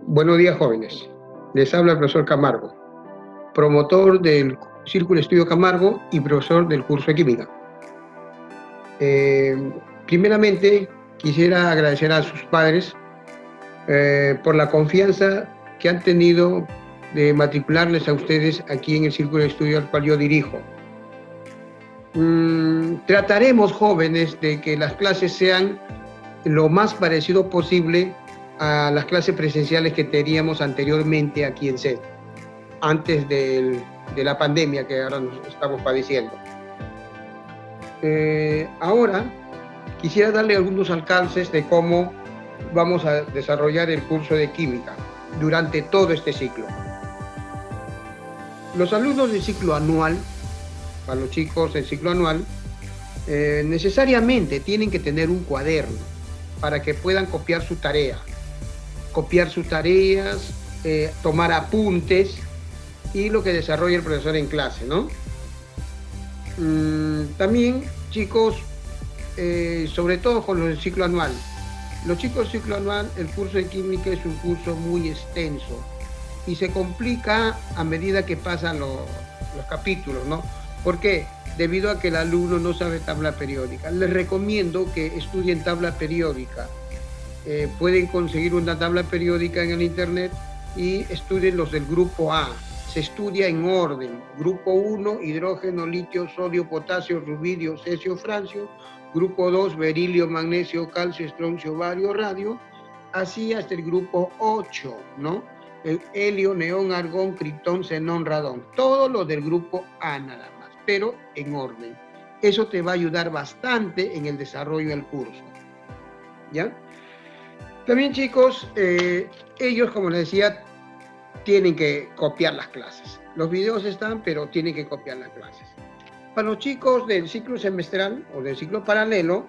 Buenos días, jóvenes. Les habla el profesor Camargo, promotor del Círculo Estudio Camargo y profesor del curso de Química. Primeramente, quisiera agradecer a sus padres por la confianza que han tenido de matricularles a ustedes aquí en el Círculo de Estudio al cual yo dirijo. Trataremos, jóvenes, de que las clases sean lo más parecido posible a las clases presenciales que teníamos anteriormente aquí en SED, antes de la pandemia que ahora nos estamos padeciendo. Ahora quisiera darle algunos alcances de cómo vamos a desarrollar el curso de química durante todo este ciclo. Los alumnos del ciclo anual, para los chicos del ciclo anual, necesariamente tienen que tener un cuaderno para que puedan copiar sus tareas, tomar apuntes y lo que desarrolla el profesor en clase, ¿no? También, chicos, sobre todo con los del ciclo anual. Los chicos del ciclo anual, el curso de química es un curso muy extenso y se complica a medida que pasan los capítulos, ¿no? ¿Por qué? Debido a que el alumno no sabe tabla periódica. Les recomiendo que estudien tabla periódica. Pueden conseguir una tabla periódica en el internet y estudien los del grupo A. Se estudia en orden. Grupo 1, hidrógeno, litio, sodio, potasio, rubidio, cesio, francio. Grupo 2, berilio, magnesio, calcio, estroncio, bario, radio. Así hasta el grupo 8, ¿no? El helio, neón, argón, criptón, xenón, radón. Todo lo del grupo A nada más, pero en orden. Eso te va a ayudar bastante en el desarrollo del curso. ¿Ya? También, chicos, ellos, como les decía, tienen que copiar las clases. Los videos están, pero tienen que copiar las clases. Para los chicos del ciclo semestral o del ciclo paralelo,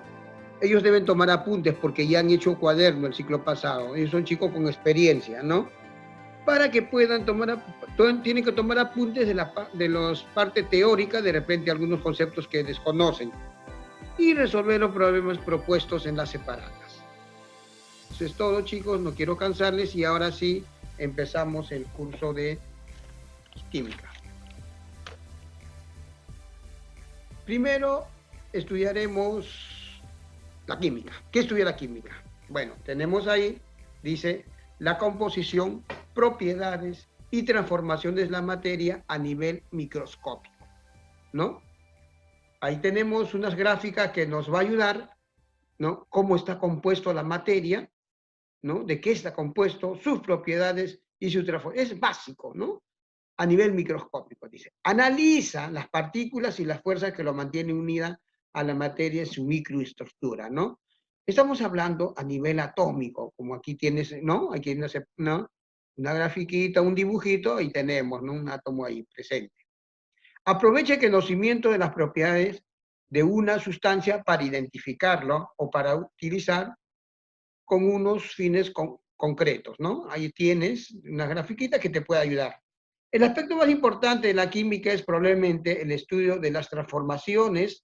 ellos deben tomar apuntes porque ya han hecho cuaderno el ciclo pasado. Ellos son chicos con experiencia, ¿no? Para que puedan tienen que tomar apuntes de las partes teóricas, de repente algunos conceptos que desconocen, y resolver los problemas propuestos en las separadas. Eso es todo, chicos, no quiero cansarles y ahora sí empezamos el curso de química. Primero estudiaremos la química. ¿Qué estudia la química? Bueno, tenemos ahí, dice, la composición, propiedades y transformaciones de la materia a nivel microscópico, ¿no? Ahí tenemos unas gráficas que nos va a ayudar, ¿no? Cómo está compuesto la materia, ¿no? De qué está compuesto, sus propiedades y su transformación. Es básico, ¿no? A nivel microscópico, dice. Analiza las partículas y las fuerzas que lo mantienen unida a la materia en su microestructura, ¿no? Estamos hablando a nivel atómico, como aquí tienes, ¿no? Aquí ¿no? Una grafiquita, un dibujito, y tenemos, ¿no? Un átomo ahí presente. Aprovecha el conocimiento de las propiedades de una sustancia para identificarlo o para utilizar con unos fines concretos, ¿no? Ahí tienes una grafiquita que te puede ayudar. El aspecto más importante de la química es probablemente el estudio de las transformaciones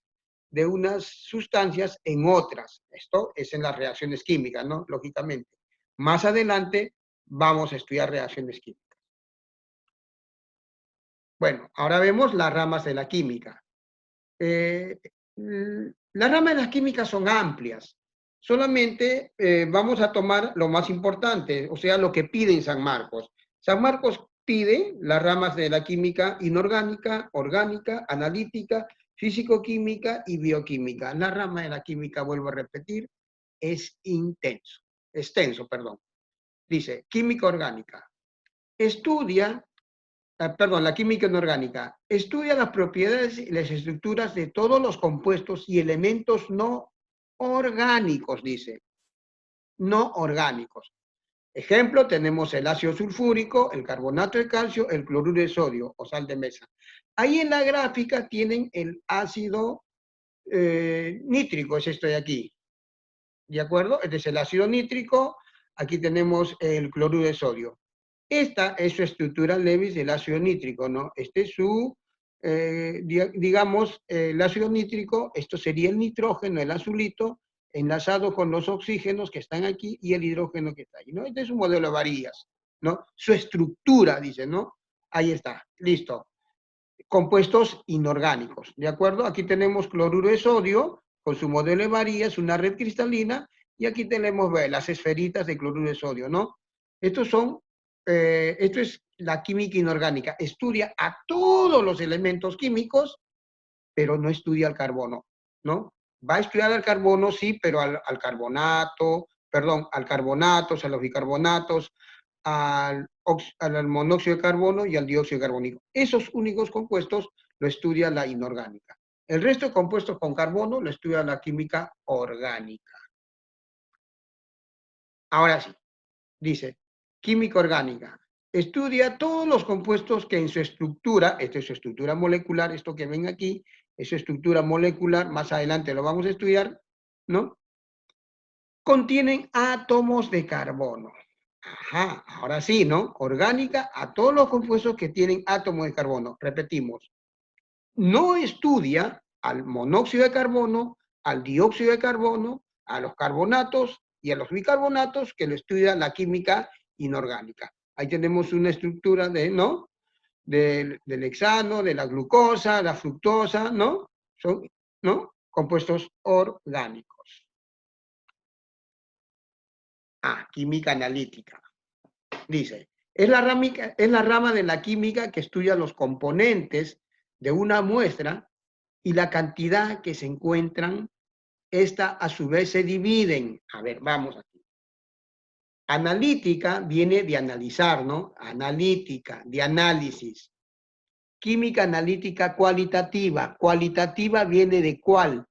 de unas sustancias en otras. Esto es en las reacciones químicas, ¿no? Lógicamente. Más adelante vamos a estudiar reacciones químicas. Bueno, ahora vemos las ramas de la química. Las ramas de la química son amplias. Solamente vamos a tomar lo más importante, o sea, lo que pide en San Marcos. San Marcos pide las ramas de la química inorgánica, orgánica, analítica, físico-química y bioquímica. La rama de la química, vuelvo a repetir, es extenso, perdón. Dice, química orgánica. Estudia la química inorgánica. Estudia las propiedades y las estructuras de todos los compuestos y elementos no orgánicos, dice. No orgánicos. Ejemplo, tenemos el ácido sulfúrico, el carbonato de calcio, el cloruro de sodio o sal de mesa. Ahí en la gráfica tienen el ácido nítrico, es esto de aquí. ¿De acuerdo? Este es el ácido nítrico, aquí tenemos el cloruro de sodio. Esta es su estructura Lewis del ácido nítrico, ¿no? Este es su, digamos, el ácido nítrico, esto sería el nitrógeno, el azulito, enlazado con los oxígenos que están aquí y el hidrógeno que está ahí, ¿no? Este es un modelo de varillas. ¿no? Su estructura, dice, ¿no? Ahí está, listo. Compuestos inorgánicos, ¿de acuerdo? Aquí tenemos cloruro de sodio, con su modelo de María, es una red cristalina, y aquí tenemos las esferitas de cloruro de sodio, ¿no? Estos son, esto es la química inorgánica, estudia a todos los elementos químicos, pero no estudia el carbono, ¿no? Va a estudiar el carbono, sí, pero al carbonato, perdón, al carbonatos, a los bicarbonatos, al monóxido de carbono y al dióxido de carbono. Esos únicos compuestos lo estudia la inorgánica. El resto de compuestos con carbono lo estudia la química orgánica. Ahora sí, dice, química orgánica. Estudia todos los compuestos que en su estructura, esta es su estructura molecular, esto que ven aquí, es su estructura molecular, más adelante lo vamos a estudiar, ¿no? Contienen átomos de carbono. Ajá, ahora sí, ¿no? Orgánica a todos los compuestos que tienen átomos de carbono. Repetimos, no estudia al monóxido de carbono, al dióxido de carbono, a los carbonatos y a los bicarbonatos, que lo estudia la química inorgánica. Ahí tenemos una estructura de, ¿no? Del hexano, de la glucosa, la fructosa, ¿no? Son, ¿no? Compuestos orgánicos. Ah, química analítica. Dice, es la rama de la química que estudia los componentes de una muestra y la cantidad que se encuentran, esta a su vez se dividen. A ver, vamos aquí. Analítica viene de analizar, ¿no? Analítica, de análisis. Química analítica cualitativa. Cualitativa viene de cuál.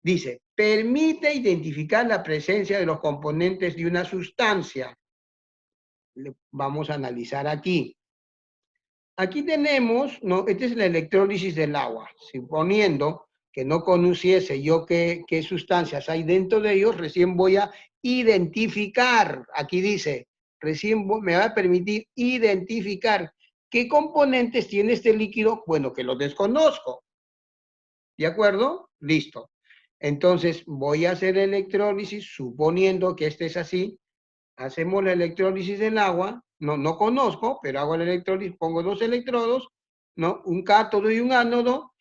Dice, permite identificar la presencia de los componentes de una sustancia. Vamos a analizar aquí. Aquí tenemos, ¿no? Esta es la electrólisis del agua. Suponiendo que no conociese yo qué sustancias hay dentro de ellos, recién voy a identificar, aquí dice, recién me va a permitir identificar qué componentes tiene este líquido, bueno, que lo desconozco. ¿De acuerdo? Listo. Entonces voy a hacer electrólisis, suponiendo que este es así, hacemos la electrólisis del agua, no conozco, pero hago la electrólisis, pongo dos electrodos, ¿no? Un cátodo y un ánodo,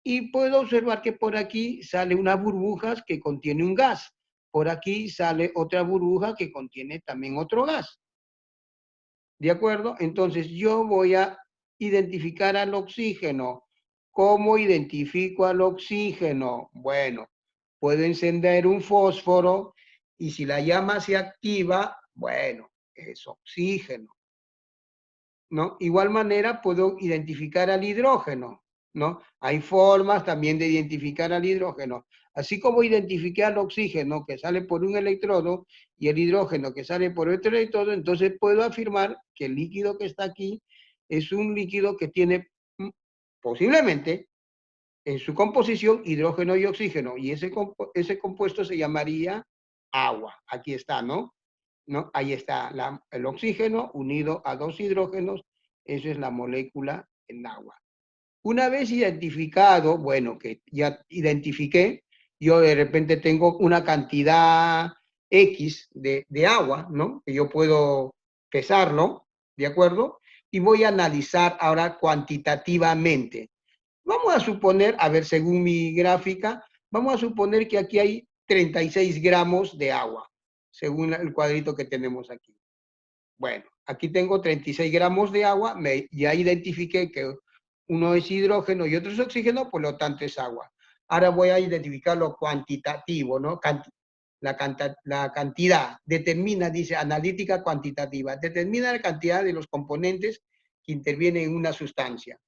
y puedo observar que por aquí sale unas burbujas que contiene un gas. Por aquí sale otra burbuja que contiene también otro gas. ¿De acuerdo? Entonces yo voy a identificar al oxígeno. ¿Cómo identifico al oxígeno? Bueno, puedo encender un fósforo y si la llama se activa, bueno, es oxígeno, ¿no? Igual manera puedo identificar al hidrógeno, ¿no? Hay formas también de identificar al hidrógeno. Así como identifiqué al oxígeno que sale por un electrodo y el hidrógeno que sale por otro electrodo, entonces puedo afirmar que el líquido que está aquí es un líquido que tiene posiblemente en su composición hidrógeno y oxígeno, y ese compuesto se llamaría agua. Aquí está, ¿no? ¿No? Ahí está el oxígeno unido a dos hidrógenos, eso es la molécula del agua. Una vez identificado, bueno, que ya identifiqué, yo de repente tengo una cantidad X de agua, ¿no? Que yo puedo pesarlo, ¿de acuerdo? Y voy a analizar ahora cuantitativamente. Vamos a suponer, a ver, según mi gráfica, vamos a suponer que aquí hay 36 gramos de agua, según el cuadrito que tenemos aquí. Bueno, aquí tengo 36 gramos de agua, ya identifiqué que uno es hidrógeno y otro es oxígeno, por lo tanto es agua. Ahora voy a identificar lo cuantitativo, ¿no? La cantidad, determina, dice, analítica cuantitativa, determina la cantidad de los componentes que intervienen en una sustancia.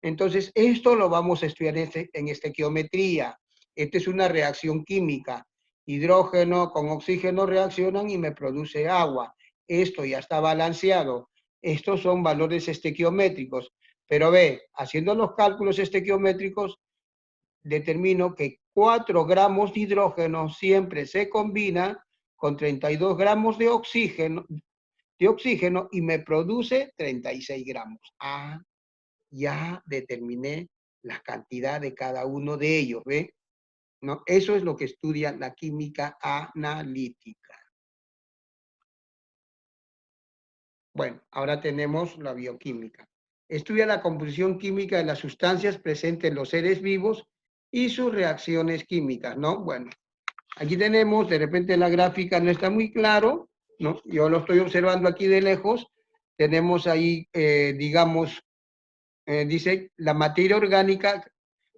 Entonces, esto lo vamos a estudiar en estequiometría. Esta es una reacción química. Hidrógeno con oxígeno reaccionan y me produce agua. Esto ya está balanceado. Estos son valores estequiométricos. Pero ve, haciendo los cálculos estequiométricos, determino que 4 gramos de hidrógeno siempre se combina con 32 gramos de oxígeno y me produce 36 gramos. Ah, ya determiné la cantidad de cada uno de ellos, ¿ve? ¿No? Eso es lo que estudia la química analítica. Bueno, ahora tenemos la bioquímica. Estudia la composición química de las sustancias presentes en los seres vivos y sus reacciones químicas, ¿no? Bueno, aquí tenemos, de repente la gráfica no está muy claro, ¿no? Yo lo estoy observando aquí de lejos. Tenemos ahí, digamos, dice, la materia orgánica,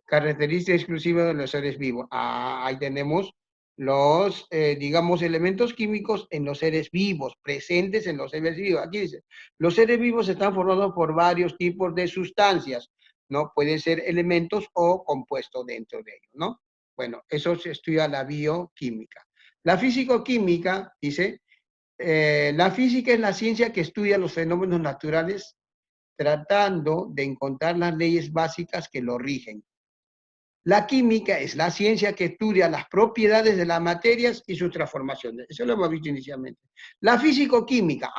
característica exclusiva de los seres vivos. Ah, ahí tenemos los, digamos, elementos químicos en los seres vivos, presentes en los seres vivos. Aquí dice, los seres vivos están formados por varios tipos de sustancias, ¿no? Pueden ser elementos o compuestos dentro de ellos, ¿no? Bueno, eso se estudia la bioquímica. La físico-química, dice, la física es la ciencia que estudia los fenómenos naturales tratando de encontrar las leyes básicas que lo rigen. La química es la ciencia que estudia las propiedades de las materias y sus transformaciones. Eso lo hemos visto inicialmente. La físico-química,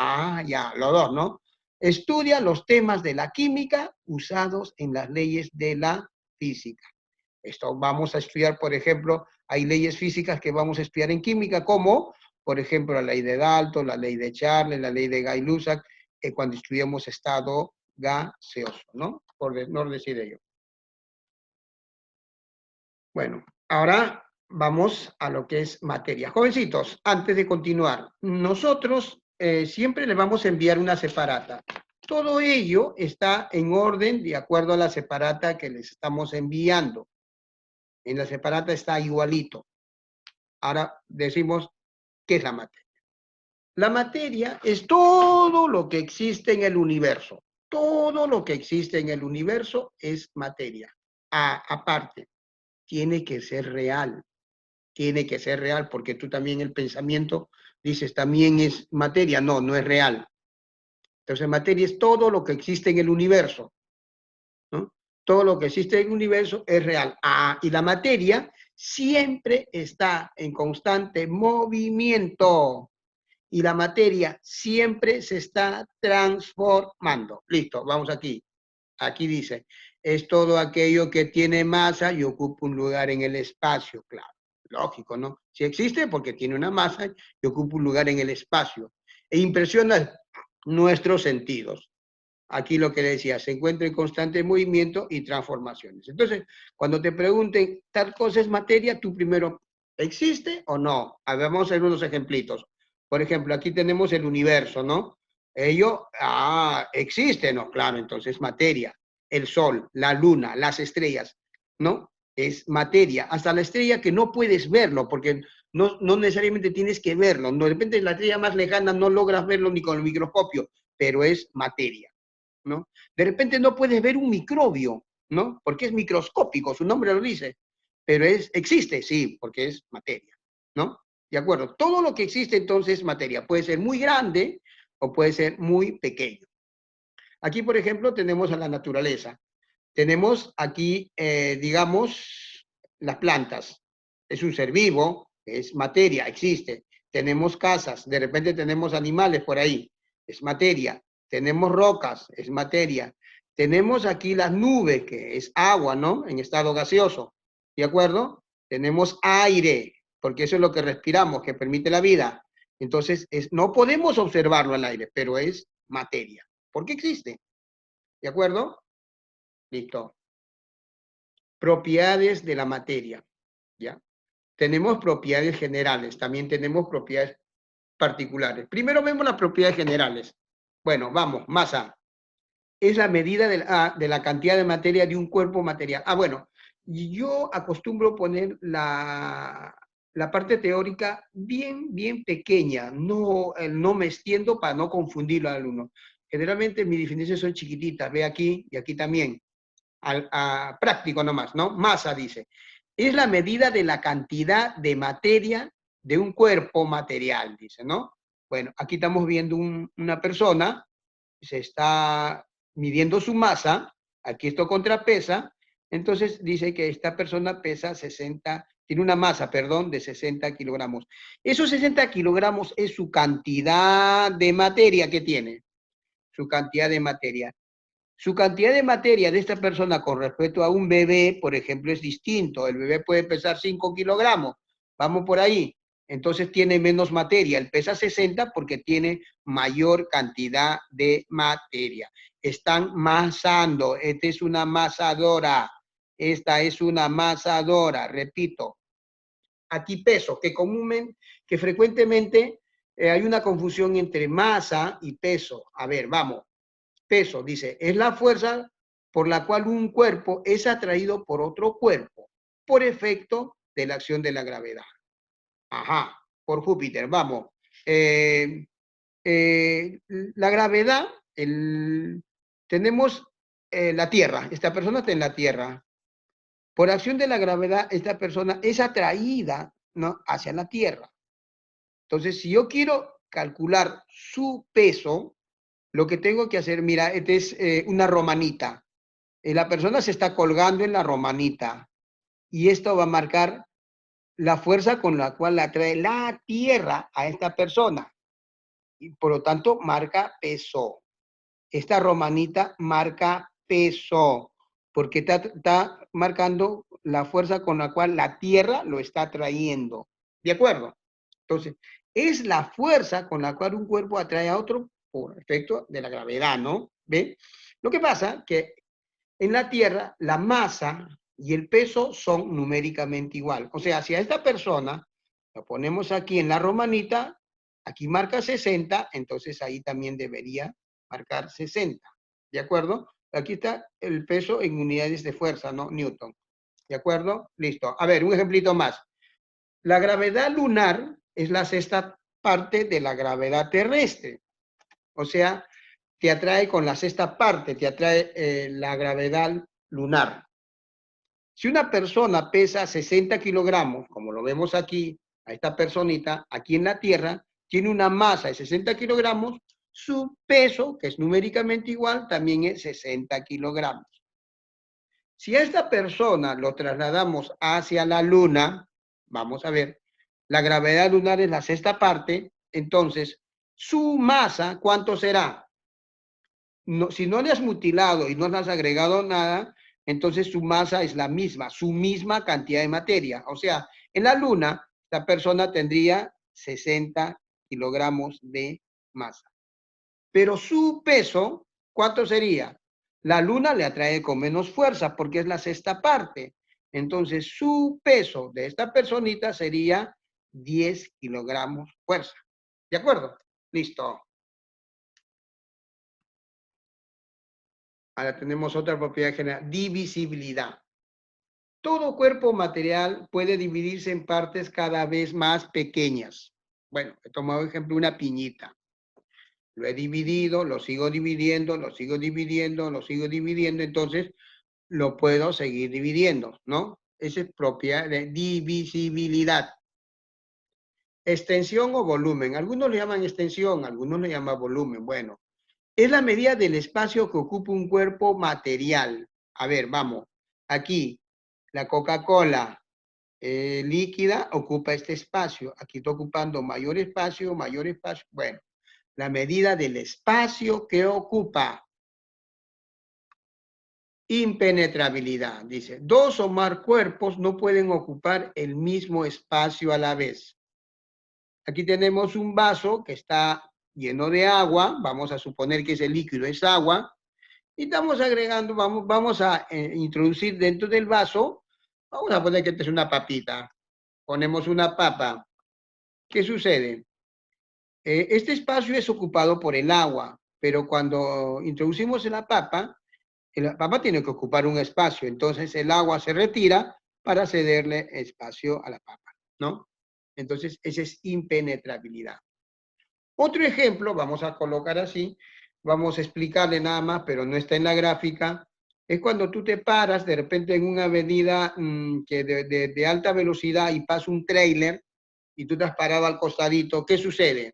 ya, los dos, ¿no? Estudia los temas de la química usados en las leyes de la física. Esto vamos a estudiar, por ejemplo, hay leyes físicas que vamos a estudiar en química, como, por ejemplo, la ley de Dalton, la ley de Charles, la ley de Gay-Lussac, cuando estudiamos estado gaseoso, ¿no? Por no decir ello. Bueno, ahora vamos a lo que es materia. Jovencitos, antes de continuar, nosotros siempre les vamos a enviar una separata. Todo ello está en orden de acuerdo a la separata que les estamos enviando. En la separata está igualito. Ahora decimos, ¿qué es la materia? La materia es todo lo que existe en el universo. Todo lo que existe en el universo es materia. Aparte, tiene que ser real. Tiene que ser real, porque tú también el pensamiento dices, también es materia. No, no es real. Entonces, materia es todo lo que existe en el universo, ¿no? Todo lo que existe en el universo es real. Y la materia siempre está en constante movimiento. Y la materia siempre se está transformando. Listo, vamos aquí. Aquí dice, es todo aquello que tiene masa y ocupa un lugar en el espacio, claro. Lógico, ¿no? Si existe porque tiene una masa y ocupa un lugar en el espacio. E impresiona nuestros sentidos. Aquí lo que le decía, se encuentra en constante movimiento y transformaciones. Entonces, cuando te pregunten, tal cosa es materia, tú primero, ¿existe o no? A ver, vamos a ver unos ejemplitos. Por ejemplo, aquí tenemos el universo, ¿no? Ello, existe, ¿no? Claro, entonces materia. El sol, la luna, las estrellas, ¿no? Es materia. Hasta la estrella que no puedes verlo, porque no necesariamente tienes que verlo. No, de repente la estrella más lejana no logras verlo ni con el microscopio, pero es materia, ¿no? De repente no puedes ver un microbio, ¿no? Porque es microscópico, su nombre lo dice, pero existe, sí, porque es materia, ¿no? De acuerdo, todo lo que existe entonces es materia, puede ser muy grande o puede ser muy pequeño. Aquí, por ejemplo, tenemos a la naturaleza. Tenemos aquí, digamos, las plantas. Es un ser vivo, es materia, existe. Tenemos casas, de repente tenemos animales por ahí, es materia. Tenemos rocas, es materia. Tenemos aquí las nubes, que es agua, ¿no? En estado gaseoso, ¿de acuerdo? Tenemos aire, porque eso es lo que respiramos, que permite la vida. Entonces, no podemos observarlo al aire, pero es materia. ¿Por qué existe? ¿De acuerdo? Listo. Propiedades de la materia, ¿ya? Tenemos propiedades generales, también tenemos propiedades particulares. Primero vemos las propiedades generales. Bueno, vamos, masa. Es la medida de la cantidad de materia de un cuerpo material. Bueno, yo acostumbro poner la parte teórica bien pequeña, no me extiendo para no confundirlo al alumno. Generalmente mis definiciones son chiquititas, ve aquí y aquí también. Práctico nomás, ¿no? Masa, dice. Es la medida de la cantidad de materia de un cuerpo material, dice, ¿no? Bueno, aquí estamos viendo una persona, se está midiendo su masa, aquí esto contrapesa, entonces dice que esta persona pesa 60, tiene una masa, perdón, de 60 kilogramos. Esos 60 kilogramos es su cantidad de materia que tiene, su cantidad de materia. Su cantidad de materia de esta persona con respecto a un bebé, por ejemplo, es distinto. El bebé puede pesar 5 kilogramos. Vamos por ahí. Entonces tiene menos materia. Él pesa 60 porque tiene mayor cantidad de materia. Están masando. Esta es una masadora. Esta es una masadora. Repito. Aquí peso, que frecuentemente hay una confusión entre masa y peso. A ver, vamos. Peso, dice, es la fuerza por la cual un cuerpo es atraído por otro cuerpo por efecto de la acción de la gravedad. Ajá, por Júpiter, vamos. La gravedad, tenemos la Tierra, esta persona está en la Tierra. Por acción de la gravedad, esta persona es atraída, ¿no?, hacia la Tierra. Entonces, si yo quiero calcular su peso, lo que tengo que hacer, mira, esta es una romanita. La persona se está colgando en la romanita y esto va a marcar la fuerza con la cual atrae la Tierra a esta persona. Y por lo tanto, marca peso. Esta romanita marca peso, porque está marcando la fuerza con la cual la Tierra lo está atrayendo. ¿De acuerdo? Entonces, es la fuerza con la cual un cuerpo atrae a otro por efecto de la gravedad, ¿no? ¿Ve? Lo que pasa que en la Tierra la masa y el peso son numéricamente igual. O sea, si a esta persona lo ponemos aquí en la romanita, aquí marca 60, entonces ahí también debería marcar 60. ¿De acuerdo? Aquí está el peso en unidades de fuerza, ¿no? Newton. ¿De acuerdo? Listo. A ver, un ejemplito más. La gravedad lunar es la sexta parte de la gravedad terrestre. O sea, te atrae con la sexta parte, te atrae la gravedad lunar. Si una persona pesa 60 kilogramos, como lo vemos aquí, a esta personita, aquí en la Tierra, tiene una masa de 60 kilogramos, su peso, que es numéricamente igual, también es 60 kilogramos. Si a esta persona lo trasladamos hacia la Luna, vamos a ver, la gravedad lunar es la sexta parte, entonces, su masa, ¿cuánto será? No, si no le has mutilado y no le has agregado nada, entonces su masa es la misma, su misma cantidad de materia. O sea, en la Luna, la persona tendría 60 kilogramos de masa. Pero su peso, ¿cuánto sería? La Luna le atrae con menos fuerza porque es la sexta parte. Entonces, su peso de esta personita sería 10 kilogramos fuerza. ¿De acuerdo? Listo. Ahora tenemos otra propiedad general, divisibilidad. Todo cuerpo material puede dividirse en partes cada vez más pequeñas. Bueno, he tomado ejemplo una piñita. Lo he dividido, lo sigo dividiendo, lo sigo dividiendo, lo sigo dividiendo, entonces lo puedo seguir dividiendo, ¿no? Esa es propiedad de divisibilidad. Extensión o volumen. Algunos le llaman extensión, algunos le llaman volumen. Bueno, es la medida del espacio que ocupa un cuerpo material. A ver, vamos. Aquí, la Coca-Cola líquida ocupa este espacio. Aquí está ocupando mayor espacio, mayor espacio. Bueno, la medida del espacio que ocupa. Impenetrabilidad. Dice, dos o más cuerpos no pueden ocupar el mismo espacio a la vez. Aquí tenemos un vaso que está lleno de agua. Vamos a suponer que ese líquido es agua. Y estamos agregando, vamos a introducir dentro del vaso, vamos a poner que esta es una papita. Ponemos una papa. ¿Qué sucede? Este espacio es ocupado por el agua, pero cuando introducimos la papa tiene que ocupar un espacio, entonces el agua se retira para cederle espacio a la papa, ¿no? Entonces, esa es impenetrabilidad. Otro ejemplo, vamos a colocar así, vamos a explicarle nada más, pero no está en la gráfica, es cuando tú te paras de repente en una avenida que de alta velocidad y pasa un tráiler y tú te has parado al costadito, ¿qué sucede?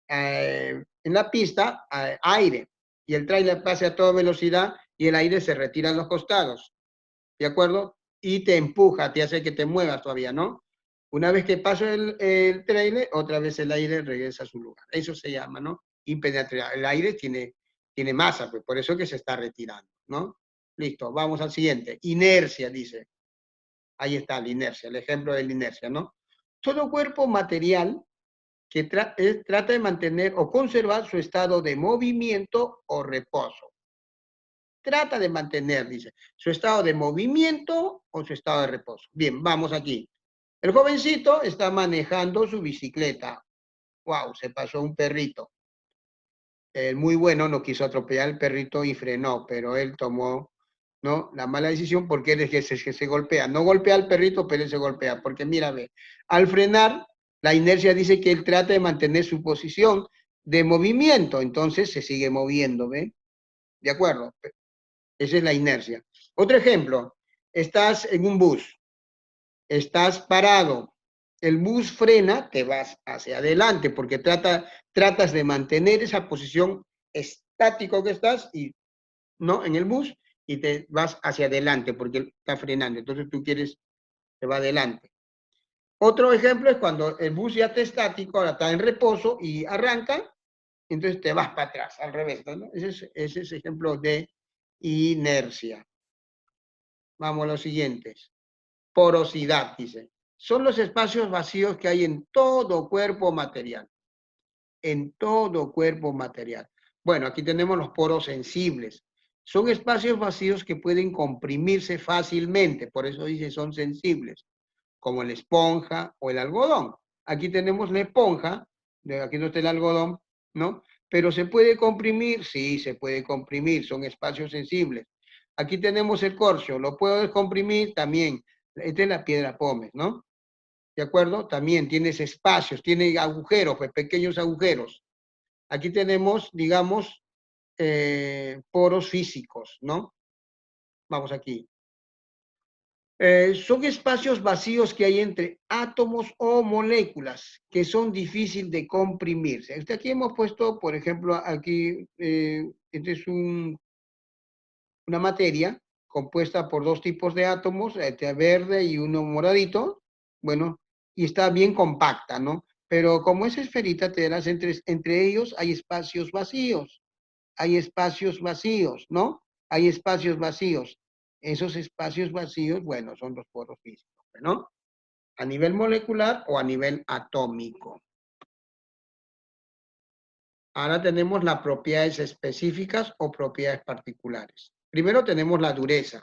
En la pista hay aire y el tráiler pasa a toda velocidad y el aire se retira a los costados, ¿de acuerdo? Y te empuja, te hace que te muevas todavía, ¿no? Una vez que pasa el tráiler, otra vez el aire regresa a su lugar. Eso se llama, ¿no? Impenetrabilidad. El aire tiene masa, pues por eso que se está retirando, ¿no? Listo, vamos al siguiente. Inercia, dice. Ahí está la inercia, el ejemplo de la inercia, ¿no? Todo cuerpo material que trata de mantener o conservar su estado de movimiento o reposo. Trata de mantener, dice, su estado de movimiento o su estado de reposo. Bien, vamos aquí. El jovencito está manejando su bicicleta. Wow, se pasó un perrito. El muy bueno no quiso atropellar al perrito y frenó, pero él tomó, ¿no?, la mala decisión porque él es que se golpea. No golpea al perrito, pero él se golpea. Porque mira, ve, al frenar, la inercia dice que él trata de mantener su posición de movimiento, entonces se sigue moviendo, ¿ve? ¿De acuerdo? Esa es la inercia. Otro ejemplo, estás en un bus, estás parado, el bus frena, te vas hacia adelante porque tratas de mantener esa posición estático que estás y no en el bus y te vas hacia adelante porque está frenando, entonces tú quieres que va adelante. Otro ejemplo es cuando el bus ya está estático, ahora está en reposo y arranca, entonces te vas para atrás, al revés, ¿no? Ese es ejemplo de inercia. Vamos a los siguientes. Porosidad, dice. Son los espacios vacíos que hay en todo cuerpo material. En todo cuerpo material. Bueno, aquí tenemos los poros sensibles. Son espacios vacíos que pueden comprimirse fácilmente, por eso dice son sensibles, como la esponja o el algodón. Aquí tenemos la esponja, aquí no está el algodón, ¿no? Pero ¿se puede comprimir? Sí, se puede comprimir, son espacios sensibles. Aquí tenemos el corcho, ¿lo puedo descomprimir? También. Esta es la piedra pómez, ¿no? ¿De acuerdo? También tienes espacios, tiene agujeros, pues pequeños agujeros. Aquí tenemos, digamos, poros físicos, ¿no? Vamos aquí. Son espacios vacíos que hay entre átomos o moléculas que son difíciles de comprimirse. Aquí hemos puesto, por ejemplo, aquí, este es una materia compuesta por dos tipos de átomos, este verde y uno moradito, bueno, y está bien compacta, ¿no? Pero como es esferita, te darás entre ellos hay espacios vacíos, ¿no? Hay espacios vacíos. Esos espacios vacíos, bueno, son los poros físicos, ¿no? A nivel molecular o a nivel atómico. Ahora tenemos las propiedades específicas o propiedades particulares. Primero tenemos la dureza.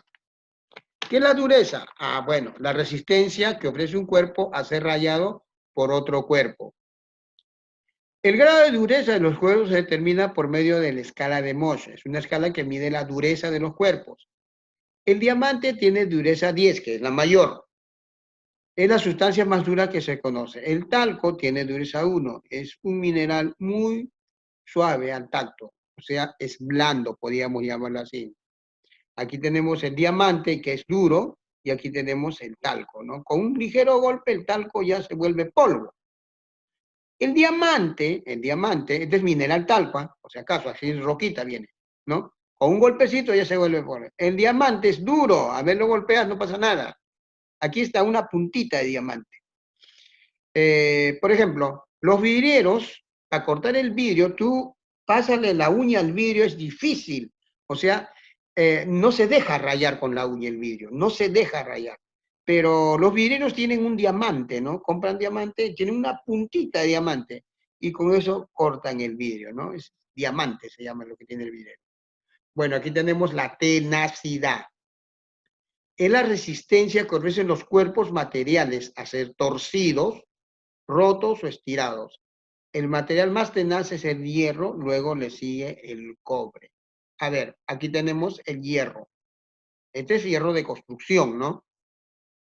¿Qué es la dureza? Ah, bueno, la resistencia que ofrece un cuerpo a ser rayado por otro cuerpo. El grado de dureza de los cuerpos se determina por medio de la escala de Mohs. Es una escala que mide la dureza de los cuerpos. El diamante tiene dureza 10, que es la mayor. Es la sustancia más dura que se conoce. El talco tiene dureza 1. Es un mineral muy suave al tacto. O sea, es blando, podríamos llamarlo así. Aquí tenemos el diamante, que es duro, y aquí tenemos el talco, ¿no? Con un ligero golpe el talco ya se vuelve polvo. El diamante, este es mineral talco, ¿eh? O sea, acaso, así roquita viene, ¿no? Con un golpecito ya se vuelve polvo. El diamante es duro, a ver, lo golpeas, no pasa nada. Aquí está una puntita de diamante. Por ejemplo, los vidrieros, para cortar el vidrio, tú pásale la uña al vidrio, es difícil. O sea, no se deja rayar con la uña el vidrio, no se deja rayar. Pero los vidrieros tienen un diamante, ¿no? Compran diamante, tienen una puntita de diamante y con eso cortan el vidrio, ¿no? Es diamante, se llama lo que tiene el vidriero. Bueno, aquí tenemos la tenacidad. Es la resistencia que ofrecen los cuerpos materiales a ser torcidos, rotos o estirados. El material más tenaz es el hierro, luego le sigue el cobre. A ver, aquí tenemos el hierro. Este es hierro de construcción, ¿no?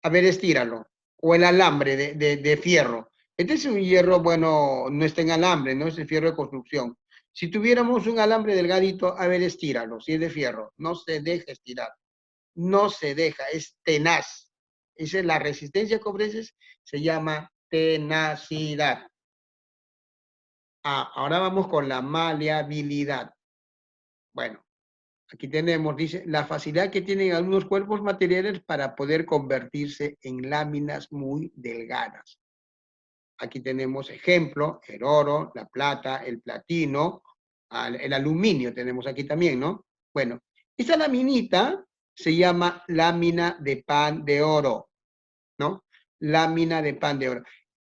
A ver, estíralo. O el alambre de fierro. Este es un hierro, bueno, no está en alambre, ¿no? Es el fierro de construcción. Si tuviéramos un alambre delgadito, a ver, estíralo. Si es de fierro, no se deja estirar. No se deja, es tenaz. Esa es la resistencia que ofreces, se llama tenacidad. Ah, ahora vamos con la maleabilidad. Bueno, aquí tenemos, dice, la facilidad que tienen algunos cuerpos materiales para poder convertirse en láminas muy delgadas. Aquí tenemos ejemplo, el oro, la plata, el platino, el aluminio tenemos aquí también, ¿no? Bueno, esta laminita se llama lámina de pan de oro, ¿no? Lámina de pan de oro.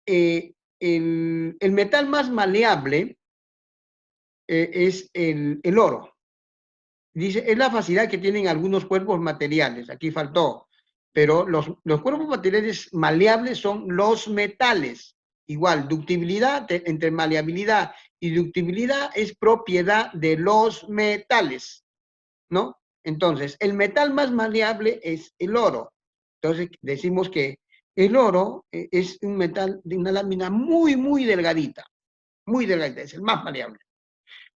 el metal más maleable es el oro. Dice, es la facilidad que tienen algunos cuerpos materiales, aquí faltó, pero los cuerpos materiales maleables son los metales. Igual, ductibilidad, entre maleabilidad y ductibilidad es propiedad de los metales, ¿no? Entonces, el metal más maleable es el oro. Entonces, decimos que el oro es un metal de una lámina muy muy delgadita, es el más maleable.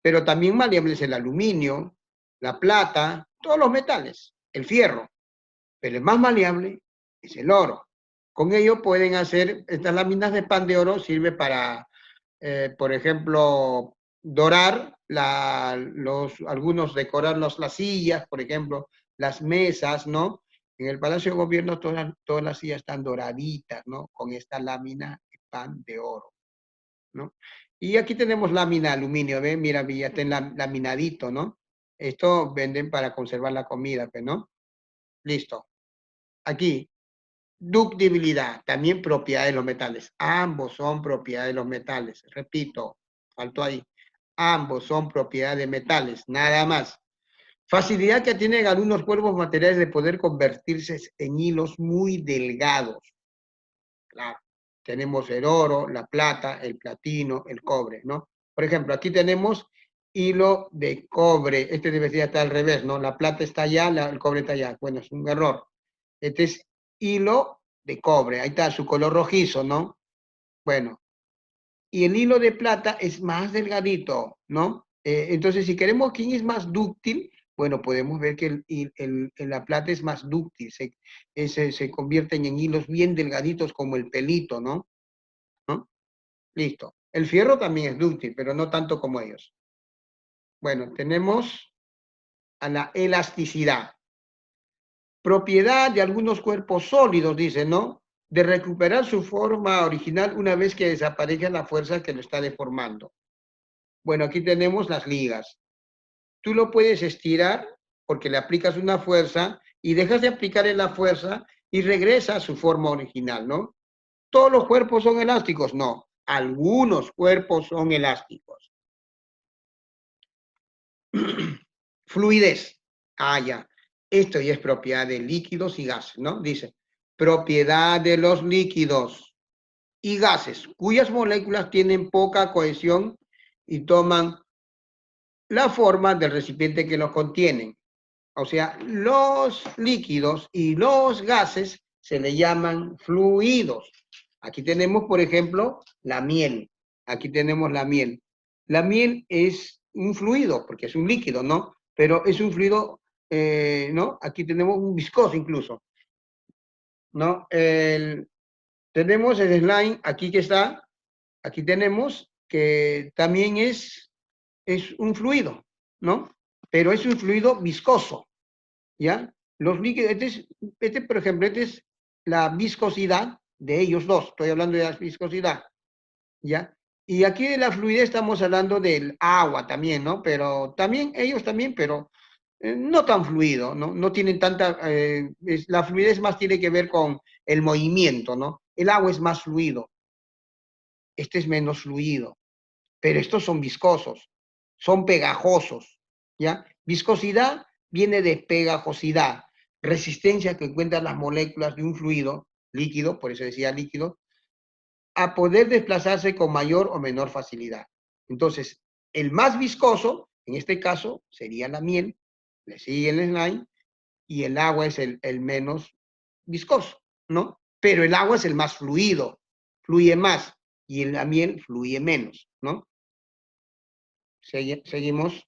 Pero también maleable es el aluminio, la plata, todos los metales, el fierro, pero el más maleable es el oro. Con ello pueden hacer, estas láminas de pan de oro sirve para, por ejemplo, dorar algunos decorar las sillas, por ejemplo, las mesas, ¿no? En el Palacio de Gobierno todas las sillas están doraditas, ¿no? Con esta lámina de pan de oro, ¿no? Y aquí tenemos lámina de aluminio, ¿ven? Mira, ya está laminadito, ¿no? Esto venden para conservar la comida, ¿no? Listo. Aquí, ductibilidad, también propiedad de los metales. Ambos son propiedad de los metales. Repito, faltó ahí. Ambos son propiedad de metales, nada más. Facilidad que tienen algunos cuerpos materiales de poder convertirse en hilos muy delgados. Claro. Tenemos el oro, la plata, el platino, el cobre, ¿no? Por ejemplo, aquí tenemos hilo de cobre. Este debería estar al revés, ¿no? La plata está allá, el cobre está allá. Bueno, es un error. Este es hilo de cobre. Ahí está su color rojizo, ¿no? Bueno, y el hilo de plata es más delgadito, ¿no? Entonces, si queremos quién es más dúctil, bueno, podemos ver que la plata es más dúctil, se convierten en hilos bien delgaditos como el pelito, ¿no? ¿No? Listo. El fierro también es dúctil, pero no tanto como ellos. Bueno, tenemos a la elasticidad. Propiedad de algunos cuerpos sólidos, dice, ¿no? De recuperar su forma original una vez que desaparezca la fuerza que lo está deformando. Bueno, aquí tenemos las ligas. Tú lo puedes estirar porque le aplicas una fuerza y dejas de aplicarle la fuerza y regresa a su forma original, ¿no? ¿Todos los cuerpos son elásticos? No. Algunos cuerpos son elásticos. Fluidez. Ah, ya. Esto ya es propiedad de líquidos y gases, ¿no? Dice, propiedad de los líquidos y gases, cuyas moléculas tienen poca cohesión y toman la forma del recipiente que los contienen. O sea, los líquidos y los gases se le llaman fluidos. Aquí tenemos, por ejemplo, la miel. Aquí tenemos la miel. La miel es un fluido, porque es un líquido, ¿no? Pero es un fluido, ¿no? Aquí tenemos un viscoso incluso, ¿no? Tenemos el slime, aquí que está, aquí tenemos que también es un fluido, ¿no? Pero es un fluido viscoso. ¿Ya? Los líquidos, por ejemplo, esta es la viscosidad de ellos dos, estoy hablando de la viscosidad, ¿ya? Y aquí de la fluidez estamos hablando del agua también, ¿no? Pero también, ellos también, pero no tan fluido, ¿no? No tienen tanta, la fluidez más tiene que ver con el movimiento, ¿no? El agua es más fluido, este es menos fluido, pero estos son viscosos, son pegajosos, ¿ya? Viscosidad viene de pegajosidad, resistencia que encuentran las moléculas de un fluido líquido, por eso decía líquido, a poder desplazarse con mayor o menor facilidad. Entonces, el más viscoso, en este caso, sería la miel, le sigue el slime, y el agua es el menos viscoso, ¿no? Pero el agua es el más fluido, fluye más, y la miel fluye menos, ¿no? Seguimos.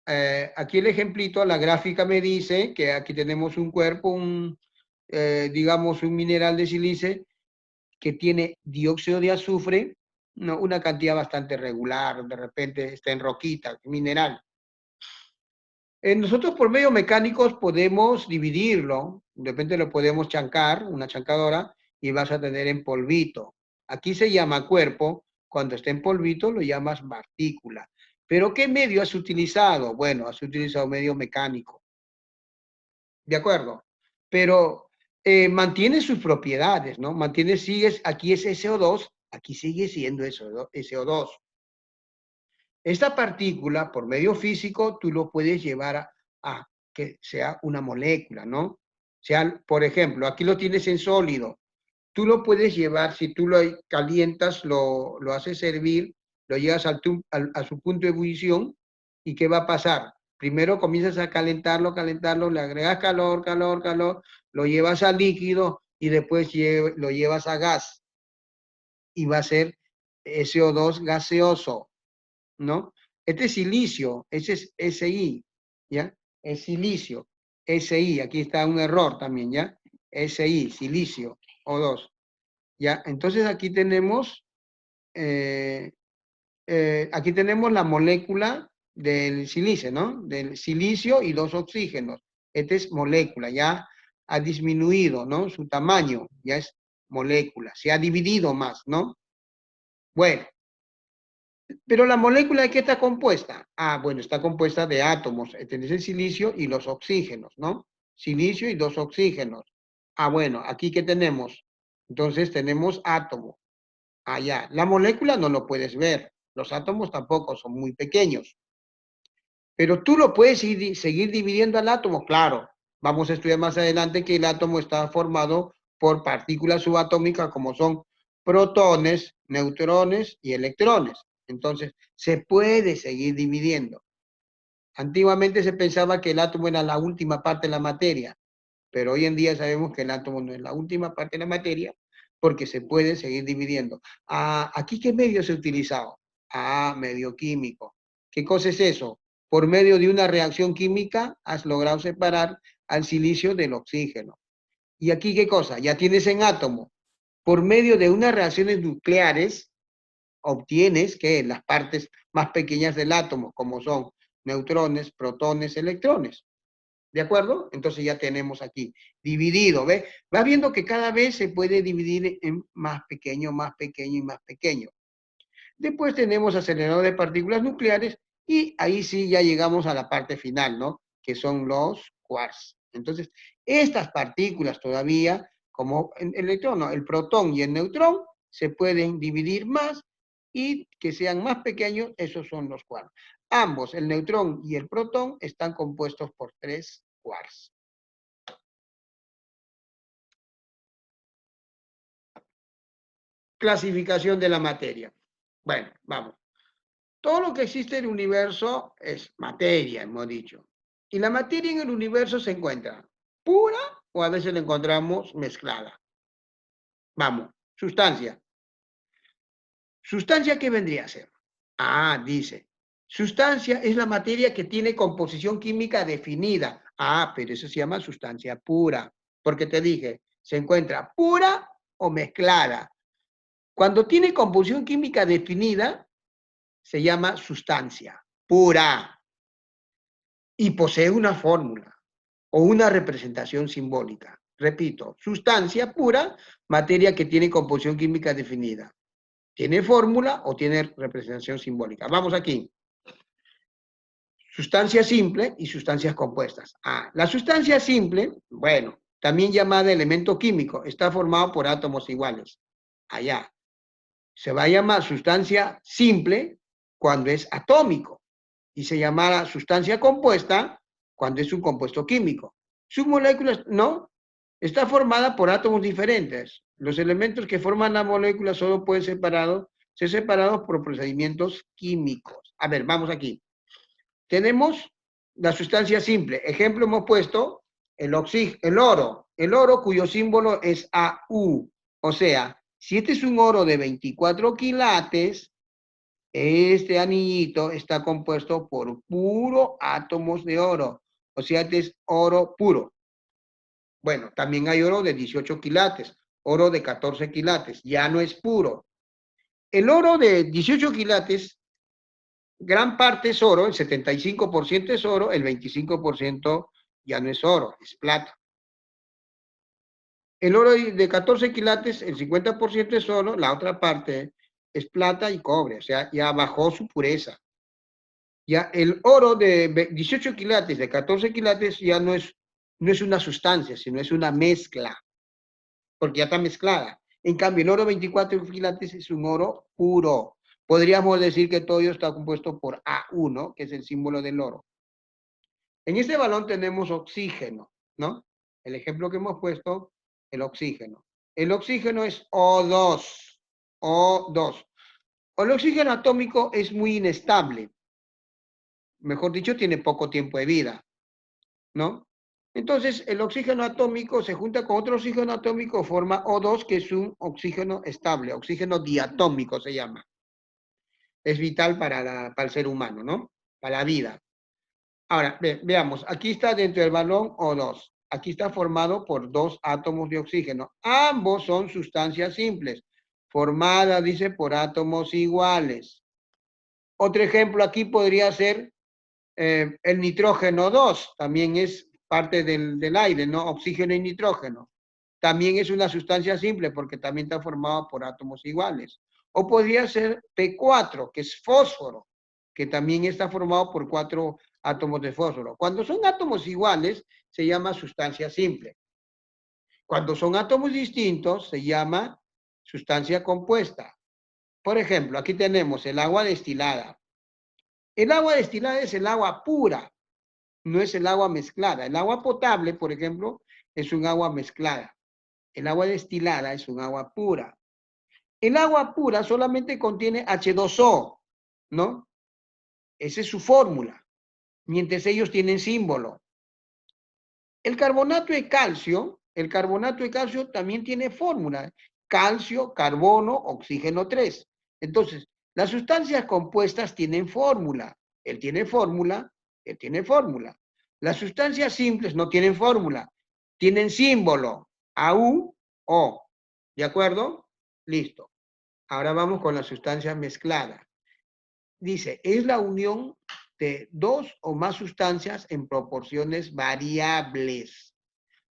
aquí el ejemplito, la gráfica me dice que aquí tenemos un cuerpo, digamos, un mineral de sílice que tiene dióxido de azufre, no, una cantidad bastante regular, de repente está en roquita, mineral. Nosotros por medios mecánicos podemos dividirlo, de repente lo podemos chancar, una chancadora, y vas a tener en polvito. Aquí se llama cuerpo, cuando está en polvito lo llamas partícula. ¿Pero qué medio has utilizado? Bueno, has utilizado medio mecánico, ¿de acuerdo? Pero mantiene sus propiedades, ¿no? Mantiene, sigues, aquí es SO2, aquí sigue siendo SO2. Esta partícula, por medio físico, tú lo puedes llevar a que sea una molécula, ¿no? Sea, por ejemplo, aquí lo tienes en sólido. Tú lo puedes llevar, si tú lo calientas, lo haces hervir, lo llevas a su punto de ebullición, ¿y qué va a pasar? Primero comienzas a calentarlo, le agregas calor, lo llevas a líquido y después lo llevas a gas y va a ser SO2 gaseoso, ¿no? Este es silicio, ese es Si, ¿ya? Es silicio, Si, aquí está un error también, ¿ya? Si, silicio, O2, ¿ya? Entonces eh, aquí tenemos la molécula del silicio, ¿no? Del silicio y dos oxígenos. Esta es molécula, ya ha disminuido, ¿no? Su tamaño, ya es molécula, se ha dividido más, ¿no? Bueno, pero la molécula de qué está compuesta? Ah, bueno, está compuesta de átomos. Tenés el silicio y los oxígenos, ¿no? Silicio y dos oxígenos. Ah, bueno, aquí ¿qué tenemos? Entonces tenemos átomo. Allá. La molécula no lo puedes ver. Los átomos tampoco son muy pequeños. Pero tú lo puedes seguir dividiendo al átomo, claro. Vamos a estudiar más adelante que el átomo está formado por partículas subatómicas como son protones, neutrones y electrones. Entonces, se puede seguir dividiendo. Antiguamente se pensaba que el átomo era la última parte de la materia, pero hoy en día sabemos que el átomo no es la última parte de la materia porque se puede seguir dividiendo. Ah, ¿aquí qué medio se ha utilizado? Ah, medio químico. ¿Qué cosa es eso? Por medio de una reacción química has logrado separar al silicio del oxígeno. ¿Y aquí qué cosa? Ya tienes en átomo. Por medio de unas reacciones nucleares obtienes que las partes más pequeñas del átomo, como son neutrones, protones, electrones. ¿De acuerdo? Entonces ya tenemos aquí dividido, ¿ve? Va viendo que cada vez se puede dividir en más pequeño, más pequeño y más pequeño. Después tenemos acelerador de partículas nucleares y ahí sí ya llegamos a la parte final, ¿no? Que son los quarks. Entonces, estas partículas todavía, como el electrón, ¿no? El protón y el neutrón, se pueden dividir más y que sean más pequeños, esos son los quarks. Ambos, el neutrón y el protón, están compuestos por 3 quarks. Clasificación de la materia. Bueno, vamos. Todo lo que existe en el universo es materia, hemos dicho. Y la materia en el universo se encuentra pura o a veces la encontramos mezclada. Vamos, sustancia. ¿Sustancia qué vendría a ser? Ah, dice. Sustancia es la materia que tiene composición química definida. Ah, pero eso se llama sustancia pura. Porque te dije, se encuentra pura o mezclada. Cuando tiene composición química definida, se llama sustancia pura y posee una fórmula o una representación simbólica. Repito, sustancia pura, materia que tiene composición química definida. ¿Tiene fórmula o tiene representación simbólica? Vamos aquí. Sustancia simple y sustancias compuestas. Ah, la sustancia simple, bueno, también llamada elemento químico, está formado por átomos iguales. Allá. Se va a llamar sustancia simple cuando es atómico y se llamará sustancia compuesta cuando es un compuesto químico. Sus moléculas, no, está formada por átomos diferentes. Los elementos que forman la molécula solo pueden ser separados por procedimientos químicos. A ver, vamos aquí. Tenemos la sustancia simple. Ejemplo hemos puesto el oro. El oro cuyo símbolo es AU. O sea, si este es un oro de 24 quilates, Este anillito está compuesto por puro átomos de oro, o sea, es oro puro. Bueno, también hay oro de 18 quilates, oro de 14 quilates, ya no es puro. El oro de 18 quilates, gran parte es oro, el 75% es oro, el 25% ya no es oro, es plata. El oro de 14 quilates, el 50% es oro, la otra parte es plata y cobre, o sea, ya bajó su pureza. Ya el oro de 18 quilates, de 14 quilates, ya no es una sustancia, sino es una mezcla, porque ya está mezclada. En cambio, el oro 24 quilates es un oro puro. Podríamos decir que todo está compuesto por A1, que es el símbolo del oro. En este balón tenemos oxígeno, ¿no? El ejemplo que hemos puesto, el oxígeno. El oxígeno es O2, O2. El oxígeno atómico es muy inestable. Mejor dicho, tiene poco tiempo de vida, ¿no? Entonces, el oxígeno atómico se junta con otro oxígeno atómico, forma O2, que es un oxígeno estable, oxígeno diatómico se llama. Es vital para el ser humano, ¿no? Para la vida. Ahora, veamos, aquí está dentro del balón O2. Aquí está formado por dos átomos de oxígeno. Ambos son sustancias simples, formadas, dice, por átomos iguales. Otro ejemplo aquí podría ser el nitrógeno 2, también es parte del aire, ¿no? Oxígeno y nitrógeno. También es una sustancia simple porque también está formado por átomos iguales. O podría ser P4, que es fósforo, que también está formado por 4 átomos de fósforo. Cuando son átomos iguales, se llama sustancia simple. Cuando son átomos distintos, se llama sustancia compuesta. Por ejemplo, aquí tenemos el agua destilada. El agua destilada es el agua pura, no es el agua mezclada. El agua potable, por ejemplo, es un agua mezclada. El agua destilada es un agua pura. El agua pura solamente contiene H2O, ¿no? Esa es su fórmula, mientras ellos tienen símbolo. El carbonato de calcio también tiene fórmula. Calcio, carbono, oxígeno 3. Entonces, las sustancias compuestas tienen fórmula. Él tiene fórmula, él tiene fórmula. Las sustancias simples no tienen fórmula, tienen símbolo. AU, O. ¿De acuerdo? Listo. Ahora vamos con las sustancias mezcladas. Dice, es la unión de dos o más sustancias en proporciones variables.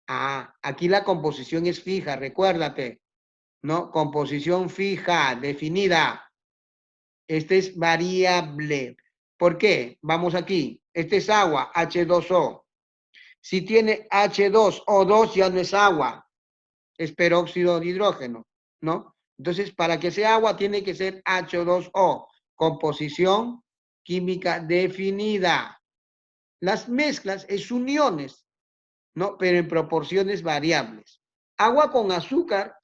Ah, aquí la composición es fija, recuérdate, ¿no? Composición fija, definida. Este es variable. ¿Por qué? Vamos aquí. Este es agua, H2O. Si tiene H2O2 ya no es agua, es peróxido de hidrógeno, ¿no? Entonces, para que sea agua tiene que ser H2O. Composición química definida. Las mezclas es uniones, ¿no? Pero en proporciones variables. Agua con azúcar,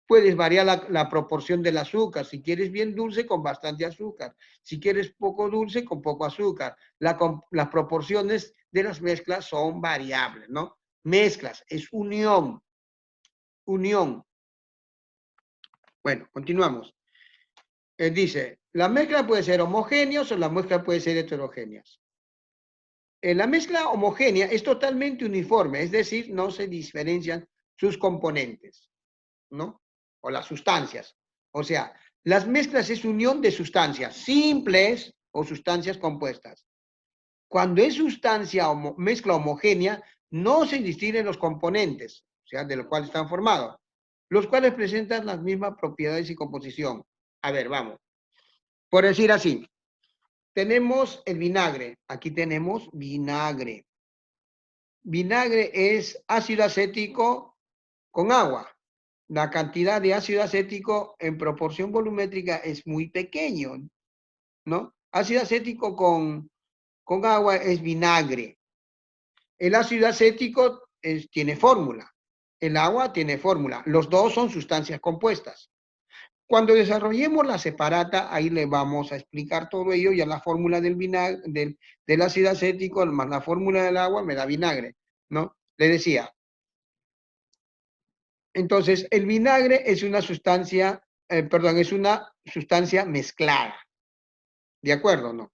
puedes variar la proporción del azúcar. Si quieres bien dulce, con bastante azúcar. Si quieres poco dulce, con poco azúcar. Las proporciones de las mezclas son variables, ¿no? Mezclas, es unión. Unión. Bueno, continuamos. Dice, la mezcla puede ser homogénea o la mezcla puede ser heterogénea. La mezcla homogénea es totalmente uniforme, es decir, no se diferencian sus componentes, ¿no? O las sustancias. O sea, las mezclas es unión de sustancias simples o sustancias compuestas. Cuando es mezcla homogénea, no se distinguen los componentes, o sea, de los cuales están formados, los cuales presentan las mismas propiedades y composición. A ver, vamos. Por decir así, tenemos el vinagre. Aquí tenemos vinagre. Vinagre es ácido acético con agua. La cantidad de ácido acético en proporción volumétrica es muy pequeño, ¿no? Ácido acético con agua es vinagre. El ácido acético tiene fórmula. El agua tiene fórmula. Los dos son sustancias compuestas. Cuando desarrollemos la separata, ahí le vamos a explicar todo ello, ya la fórmula del vinagre, del ácido acético más la fórmula del agua me da vinagre, ¿no? Le decía. Entonces, el vinagre es una sustancia perdón, es una sustancia mezclada. ¿De acuerdo o no?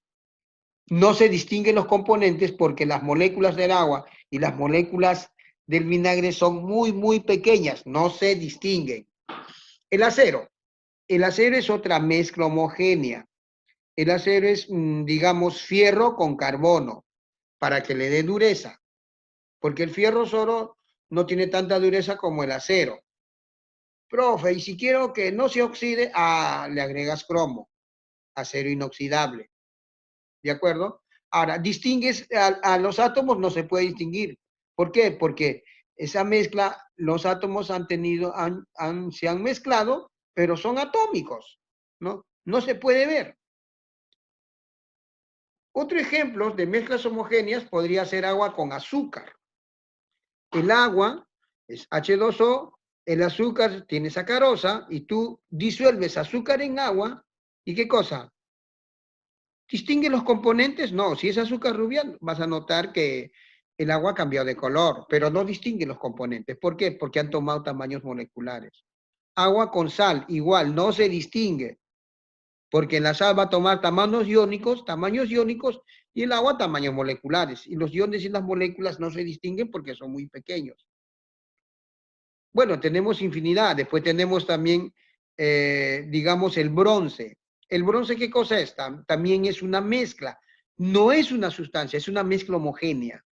No se distinguen los componentes porque las moléculas del agua y las moléculas del vinagre son muy, muy pequeñas, no se distinguen. El acero. El acero es otra mezcla homogénea. El acero es, digamos, fierro con carbono para que le dé dureza, porque el fierro solo no tiene tanta dureza como el acero. Profe, y si quiero que no se oxide, le agregas cromo, acero inoxidable. ¿De acuerdo? Ahora, distingues a los átomos, no se puede distinguir. ¿Por qué? Porque esa mezcla, los átomos se han mezclado, pero son atómicos, ¿no? No se puede ver. Otro ejemplo de mezclas homogéneas podría ser agua con azúcar. El agua es H2O, el azúcar tiene sacarosa y tú disuelves azúcar en agua y ¿qué cosa? ¿Distingue los componentes? No, si es azúcar rubia vas a notar que el agua ha cambiado de color, pero no distingue los componentes. ¿Por qué? Porque han tomado tamaños moleculares. Agua con sal, igual, no se distingue, porque la sal va a tomar tamaños iónicos, y el agua tamaños moleculares. Y los iones y las moléculas no se distinguen porque son muy pequeños. Bueno, tenemos infinidad. Después tenemos también, digamos, el bronce. ¿El bronce qué cosa es? También es una mezcla. No es una sustancia, es una mezcla homogénea.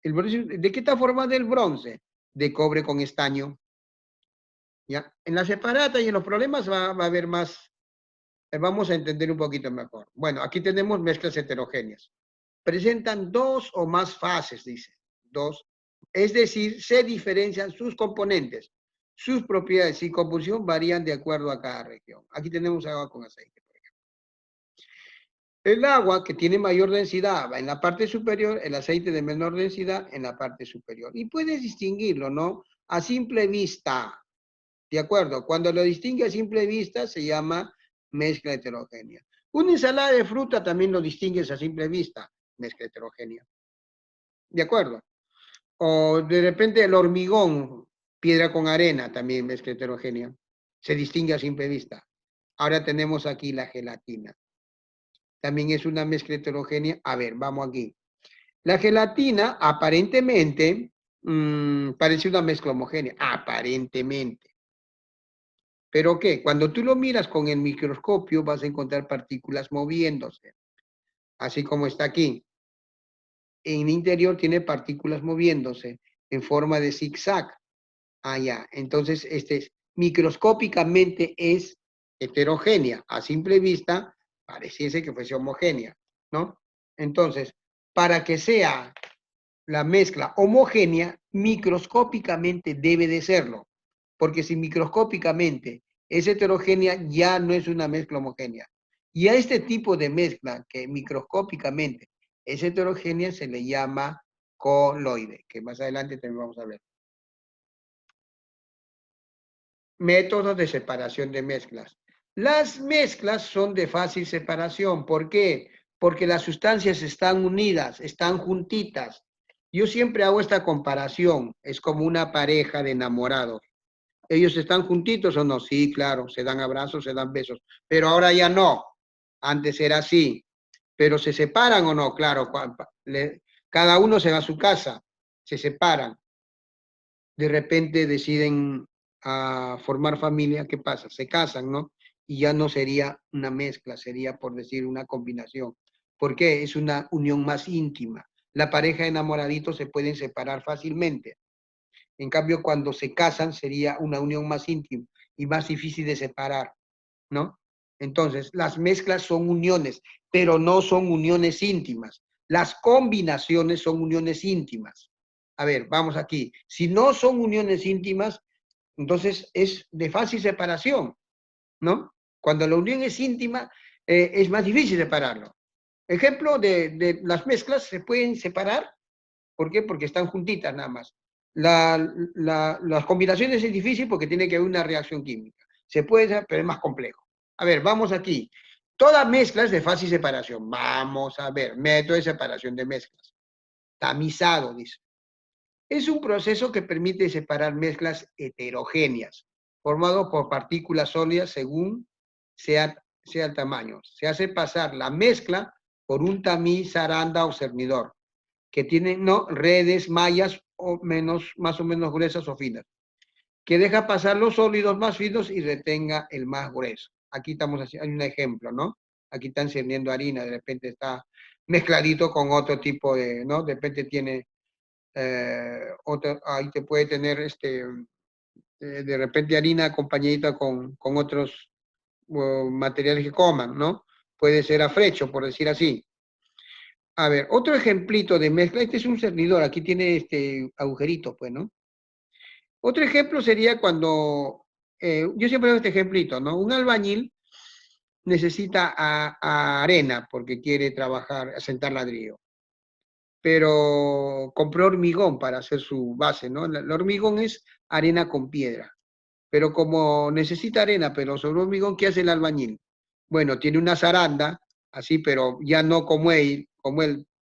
El bronce, ¿de qué está formado el bronce? De cobre con estaño. ¿Ya? En la separata y en los problemas va a haber más, vamos a entender un poquito mejor. Bueno, aquí tenemos mezclas heterogéneas. Presentan dos o más fases, dice. Dos. Es decir, se diferencian sus componentes. Sus propiedades y composición varían de acuerdo a cada región. Aquí tenemos agua con aceite, por ejemplo. El agua que tiene mayor densidad va en la parte superior, el aceite de menor densidad en la parte superior. Y puedes distinguirlo, ¿no? A simple vista. ¿De acuerdo? Cuando lo distingue a simple vista se llama mezcla heterogénea. Una ensalada de fruta también lo distingues a simple vista, mezcla heterogénea. ¿De acuerdo? O de repente el hormigón, piedra con arena, también mezcla heterogénea. Se distingue a simple vista. Ahora tenemos aquí la gelatina. También es una mezcla heterogénea. A ver, vamos aquí. La gelatina aparentemente parece una mezcla homogénea. Aparentemente. ¿Pero qué? Cuando tú lo miras con el microscopio vas a encontrar partículas moviéndose. Así como está aquí. En el interior tiene partículas moviéndose en forma de zigzag. Ya. Entonces, microscópicamente es heterogénea. A simple vista, pareciese que fuese homogénea, ¿no? Entonces, para que sea la mezcla homogénea, microscópicamente debe de serlo. Porque si microscópicamente es heterogénea, ya no es una mezcla homogénea. Y a este tipo de mezcla, que microscópicamente es heterogénea, se le llama coloide, que más adelante también vamos a ver. Métodos de separación de mezclas. Las mezclas son de fácil separación. ¿Por qué? Porque las sustancias están unidas, están juntitas. Yo siempre hago esta comparación. Es como una pareja de enamorados. ¿Ellos están juntitos o no? Sí, claro, se dan abrazos, se dan besos. Pero ahora ya no. Antes era así. Pero ¿se separan o no? Claro, cada uno se va a su casa. Se separan. De repente deciden formar familia, ¿qué pasa? Se casan, ¿no? Y ya no sería una mezcla, sería, por decir, una combinación. ¿Por qué? Es una unión más íntima. La pareja de enamoraditos se pueden separar fácilmente. En cambio, cuando se casan sería una unión más íntima y más difícil de separar, ¿no? Entonces, las mezclas son uniones, pero no son uniones íntimas. Las combinaciones son uniones íntimas. A ver, vamos aquí. Si no son uniones íntimas, entonces es de fácil separación, ¿no? Cuando la unión es íntima, es más difícil separarlo. Ejemplo de las mezclas se pueden separar. ¿Por qué? Porque están juntitas nada más. Las combinaciones es difícil porque tiene que haber una reacción química. Se puede hacer, pero es más complejo. A ver, vamos aquí. Toda mezcla es de fácil separación. Vamos a ver, método de separación de mezclas. Tamizado, dice. Es un proceso que permite separar mezclas heterogéneas. formado por partículas sólidas según sea el tamaño. Se hace pasar la mezcla por un tamiz, zaranda o cernidor, que tienen redes, mallas más o menos gruesas o finas, que deja pasar los sólidos más finos y retenga el más grueso. Aquí estamos haciendo un ejemplo, ¿no? Aquí están cerniendo harina, de repente está mezcladito con otro tipo de, ¿no? De repente tiene ahí te puede tener de repente harina acompañadita con otros materiales que coman, ¿no? Puede ser afrecho, por decir así. A ver, otro ejemplito de mezcla, este es un cernidor, aquí tiene este agujerito, pues, ¿no? Otro ejemplo sería cuando, yo siempre doy este ejemplito, ¿no? Un albañil necesita a arena porque quiere trabajar, asentar ladrillo, pero compró hormigón para hacer su base, ¿no? El hormigón es arena con piedra, pero como necesita arena, pero sobre hormigón, ¿qué hace el albañil? Bueno, tiene una zaranda, así, pero ya no como el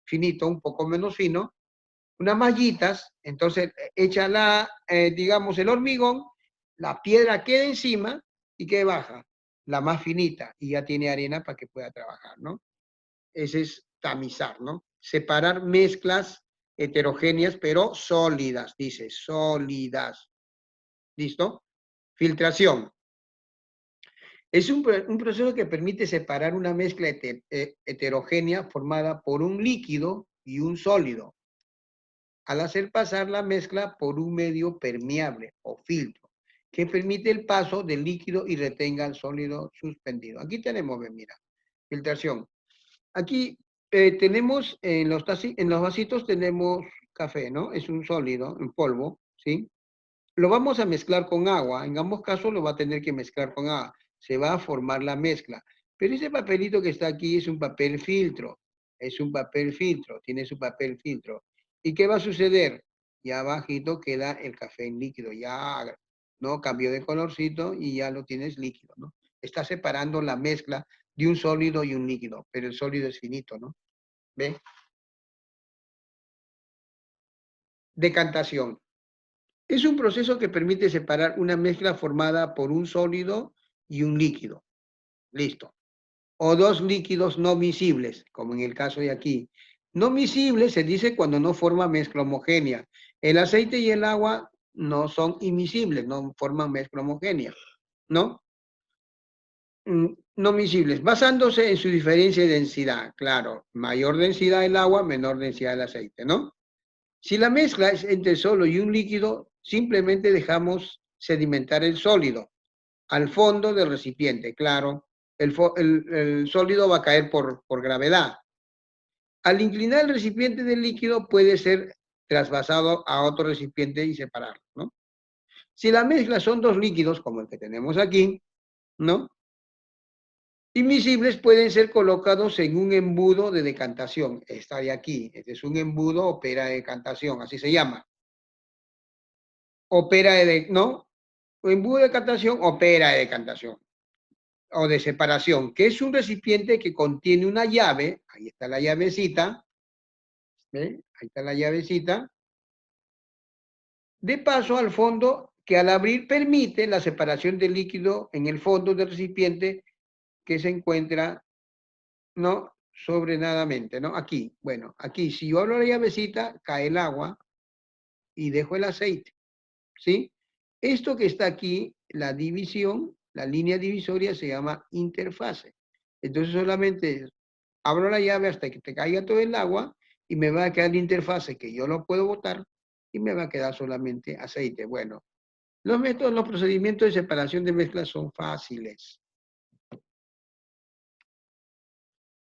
finito, un poco menos fino, unas mallitas, entonces echa digamos, el hormigón, la piedra queda encima y que baja, la más finita, y ya tiene arena para que pueda trabajar, ¿no? Ese es tamizar, ¿no? Separar mezclas heterogéneas, pero sólidas, dice, sólidas. ¿Listo? Filtración. Es un proceso que permite separar una mezcla heterogénea formada por un líquido y un sólido, al hacer pasar la mezcla por un medio permeable o filtro, que permite el paso del líquido y retenga el sólido suspendido. Aquí tenemos, mira, filtración. Aquí tenemos, en los vasitos tenemos café, ¿no? Es un sólido, en polvo, ¿sí? Lo vamos a mezclar con agua, en ambos casos lo va a tener que mezclar con agua, se va a formar la mezcla. Pero ese papelito que está aquí es un papel filtro, tiene su papel filtro. ¿Y qué va a suceder? Ya abajito queda el café en líquido, ya no cambió de colorcito y ya lo tienes líquido, ¿no? Está separando la mezcla de un sólido y un líquido, pero el sólido es finito, ¿no? ¿Ve? Decantación. Es un proceso que permite separar una mezcla formada por un sólido y un líquido. Listo. O dos líquidos no miscibles, como en el caso de aquí. No miscibles se dice cuando no forma mezcla homogénea. El aceite y el agua no son inmiscibles, no forman mezcla homogénea, ¿no? No miscibles, basándose en su diferencia de densidad. Claro, mayor densidad del agua, menor densidad del aceite, ¿no? Si la mezcla es entre sólido y un líquido, simplemente dejamos sedimentar el sólido al fondo del recipiente. Claro, el sólido va a caer por gravedad. Al inclinar el recipiente del líquido puede ser trasvasado a otro recipiente y separarlo, ¿no? Si la mezcla son dos líquidos, como el que tenemos aquí, ¿no? Inmiscibles pueden ser colocados en un embudo de decantación. Esta de aquí, este es un embudo opera de decantación, así se llama. Opera ¿no? Embudo de decantación, opera de decantación o de separación, que es un recipiente que contiene una llave, ahí está la llavecita, ¿ve? Ahí está la llavecita, de paso al fondo, que al abrir permite la separación del líquido en el fondo del recipiente que se encuentra, ¿no? Sobrenadamente, ¿no? Aquí, bueno, aquí, si yo abro la llavecita, cae el agua y dejo el aceite, ¿sí? Esto que está aquí, la división, la línea divisoria se llama interfase. Entonces solamente abro la llave hasta que te caiga todo el agua y me va a quedar la interfase que yo lo puedo botar y me va a quedar solamente aceite. Bueno, los métodos, los procedimientos de separación de mezclas son fáciles.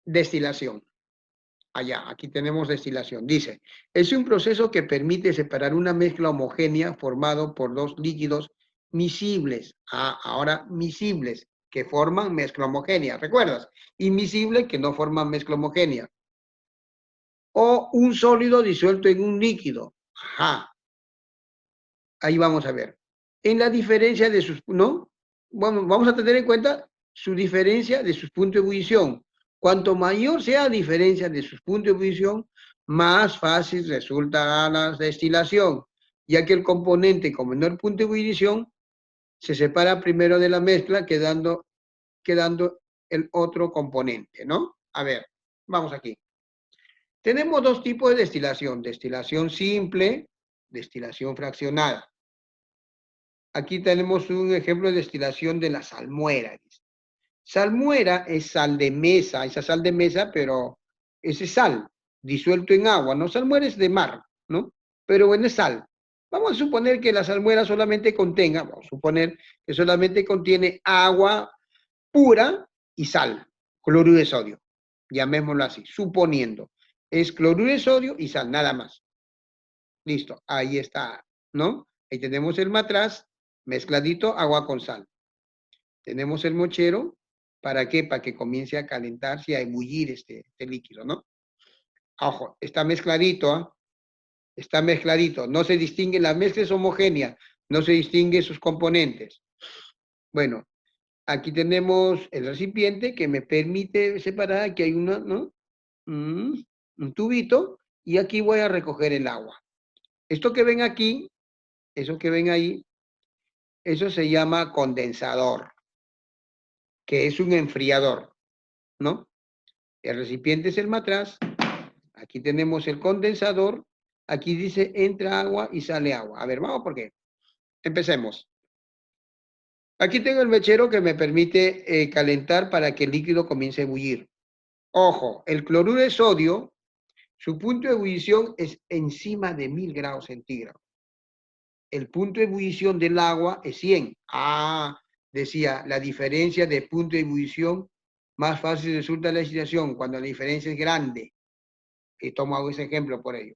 Destilación. Allá, aquí tenemos destilación. Dice, es un proceso que permite separar una mezcla homogénea formado por dos líquidos miscibles. Ah, ahora miscibles, que forman mezcla homogénea. ¿Recuerdas? Invisible, que no forman mezcla homogénea. O un sólido disuelto en un líquido. Ajá. Ahí vamos a ver. En la diferencia de sus, ¿no? Vamos a tener en cuenta su diferencia de sus puntos de ebullición. Cuanto mayor sea la diferencia de sus puntos de ebullición, más fácil resulta la destilación, ya que el componente con menor punto de ebullición Se separa primero de la mezcla, quedando el otro componente, ¿no? A ver, vamos aquí. Tenemos dos tipos de destilación simple, destilación fraccionada. Aquí tenemos un ejemplo de destilación de la salmuera. Salmuera es sal de mesa, esa sal de mesa, pero ese sal disuelto en agua, ¿no? Salmuera es de mar, ¿no? Pero bueno, es sal. Vamos a suponer que la salmuera solamente contenga, vamos a suponer que solamente contiene agua pura y sal, cloruro de sodio. Llamémoslo así, suponiendo. Es cloruro de sodio y sal, nada más. Listo, ahí está, ¿no? Ahí tenemos el matraz mezcladito, agua con sal. Tenemos el mochero, ¿para qué? Para que comience a calentarse y a ebullir este líquido, ¿no? Ojo, está mezcladito, ¿eh? Está mezcladito. No se distingue, la mezcla es homogénea, no se distingue sus componentes. Bueno, aquí tenemos el recipiente que me permite separar, aquí hay una, ¿no? Un tubito, y aquí voy a recoger el agua. Esto que ven aquí, eso que ven ahí, eso se llama condensador, que es un enfriador, ¿no? El recipiente es el matraz, aquí tenemos el condensador, aquí dice entra agua y sale agua. A ver, vamos por qué. Empecemos. Aquí tengo el mechero que me permite calentar para que el líquido comience a ebullir. Ojo, el cloruro de sodio, su punto de ebullición es encima de 1000 grados centígrados. El punto de ebullición del agua es 100. Ah, decía, la diferencia de punto de ebullición, más fácil resulta la destilación cuando la diferencia es grande. Y tomo ese ejemplo por ello.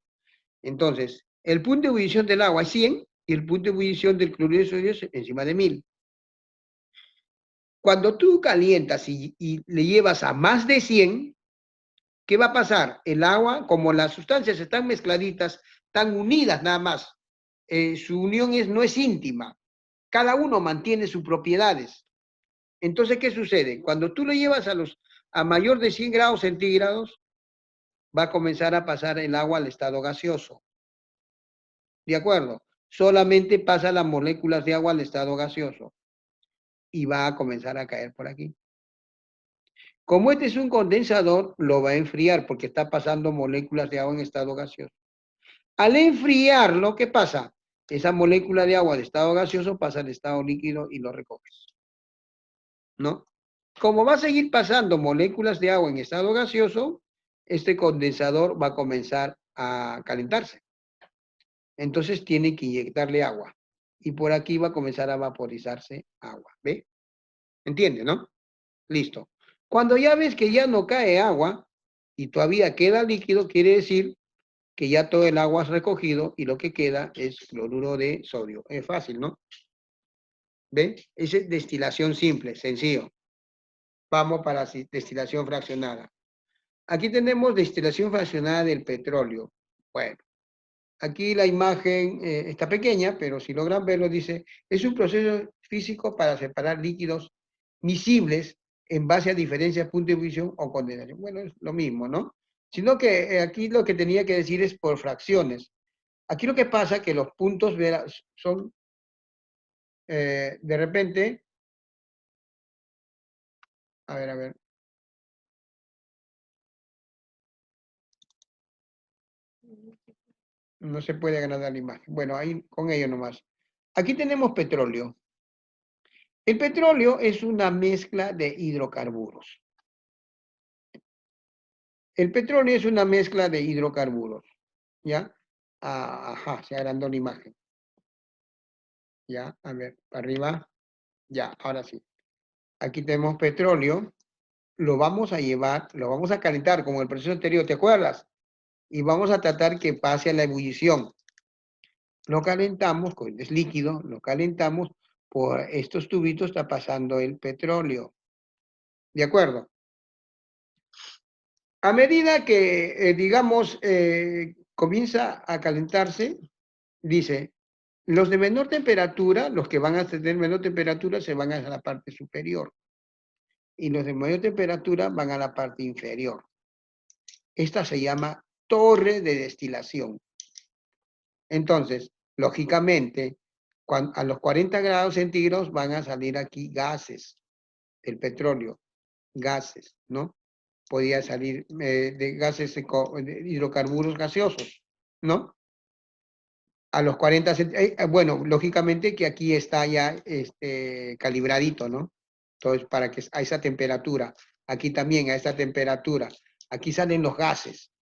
Entonces, el punto de ebullición del agua es 100 y el punto de ebullición del cloruro de sodio es encima de 1000. Cuando tú calientas y le llevas a más de 100, ¿qué va a pasar? El agua, como las sustancias están mezcladitas, están unidas nada más. Su unión no es íntima. Cada uno mantiene sus propiedades. Entonces, ¿qué sucede? Cuando tú lo llevas a mayor de 100 grados centígrados, va a comenzar a pasar el agua al estado gaseoso. ¿De acuerdo? Solamente pasa las moléculas de agua al estado gaseoso y va a comenzar a caer por aquí. Como este es un condensador, lo va a enfriar porque está pasando moléculas de agua en estado gaseoso. Al enfriarlo, ¿qué pasa? Esa molécula de agua de estado gaseoso pasa al estado líquido y lo recoges, ¿no? Como va a seguir pasando moléculas de agua en estado gaseoso, este condensador va a comenzar a calentarse. Entonces tiene que inyectarle agua. Y por aquí va a comenzar a vaporizarse agua. ¿Ve? ¿Entiende, no? Listo. Cuando ya ves que ya no cae agua y todavía queda líquido, quiere decir que ya todo el agua es recogido y lo que queda es cloruro de sodio. Es fácil, ¿no? ¿Ve? Esa es destilación simple, sencillo. Vamos para destilación fraccionada. Aquí tenemos destilación fraccionada del petróleo. Bueno, aquí la imagen está pequeña, pero si logran verlo, dice, es un proceso físico para separar líquidos miscibles en base a diferencias, punto de ebullición o condensación. Bueno, es lo mismo, ¿no? Sino que aquí lo que tenía que decir es por fracciones. Aquí lo que pasa es que los puntos son, de repente, a ver, no se puede agrandar la imagen. Bueno, ahí con ello nomás. Aquí tenemos petróleo. El petróleo es una mezcla de hidrocarburos. El petróleo es una mezcla de hidrocarburos. ¿Ya? Ajá, se agrandó la imagen. Ya, a ver, arriba. Ya, ahora sí. Aquí tenemos petróleo. Lo vamos a llevar, lo vamos a calentar como el proceso anterior, ¿te acuerdas? Y vamos a tratar que pase a la ebullición. Lo calentamos, es líquido, lo calentamos, por estos tubitos está pasando el petróleo. ¿De acuerdo? A medida que, digamos, comienza a calentarse, dice, los de menor temperatura, los que van a tener menor temperatura, se van a la parte superior. Y los de mayor temperatura van a la parte inferior. Esta se llama torre de destilación. Entonces, lógicamente, a los 40 grados centígrados van a salir aquí gases del petróleo, gases, ¿no? Podía salir de gases de hidrocarburos gaseosos, ¿no? A los 40 bueno, lógicamente que aquí está ya calibradito, ¿no? Entonces, para que a esa temperatura, aquí también a esta temperatura, aquí salen los gases,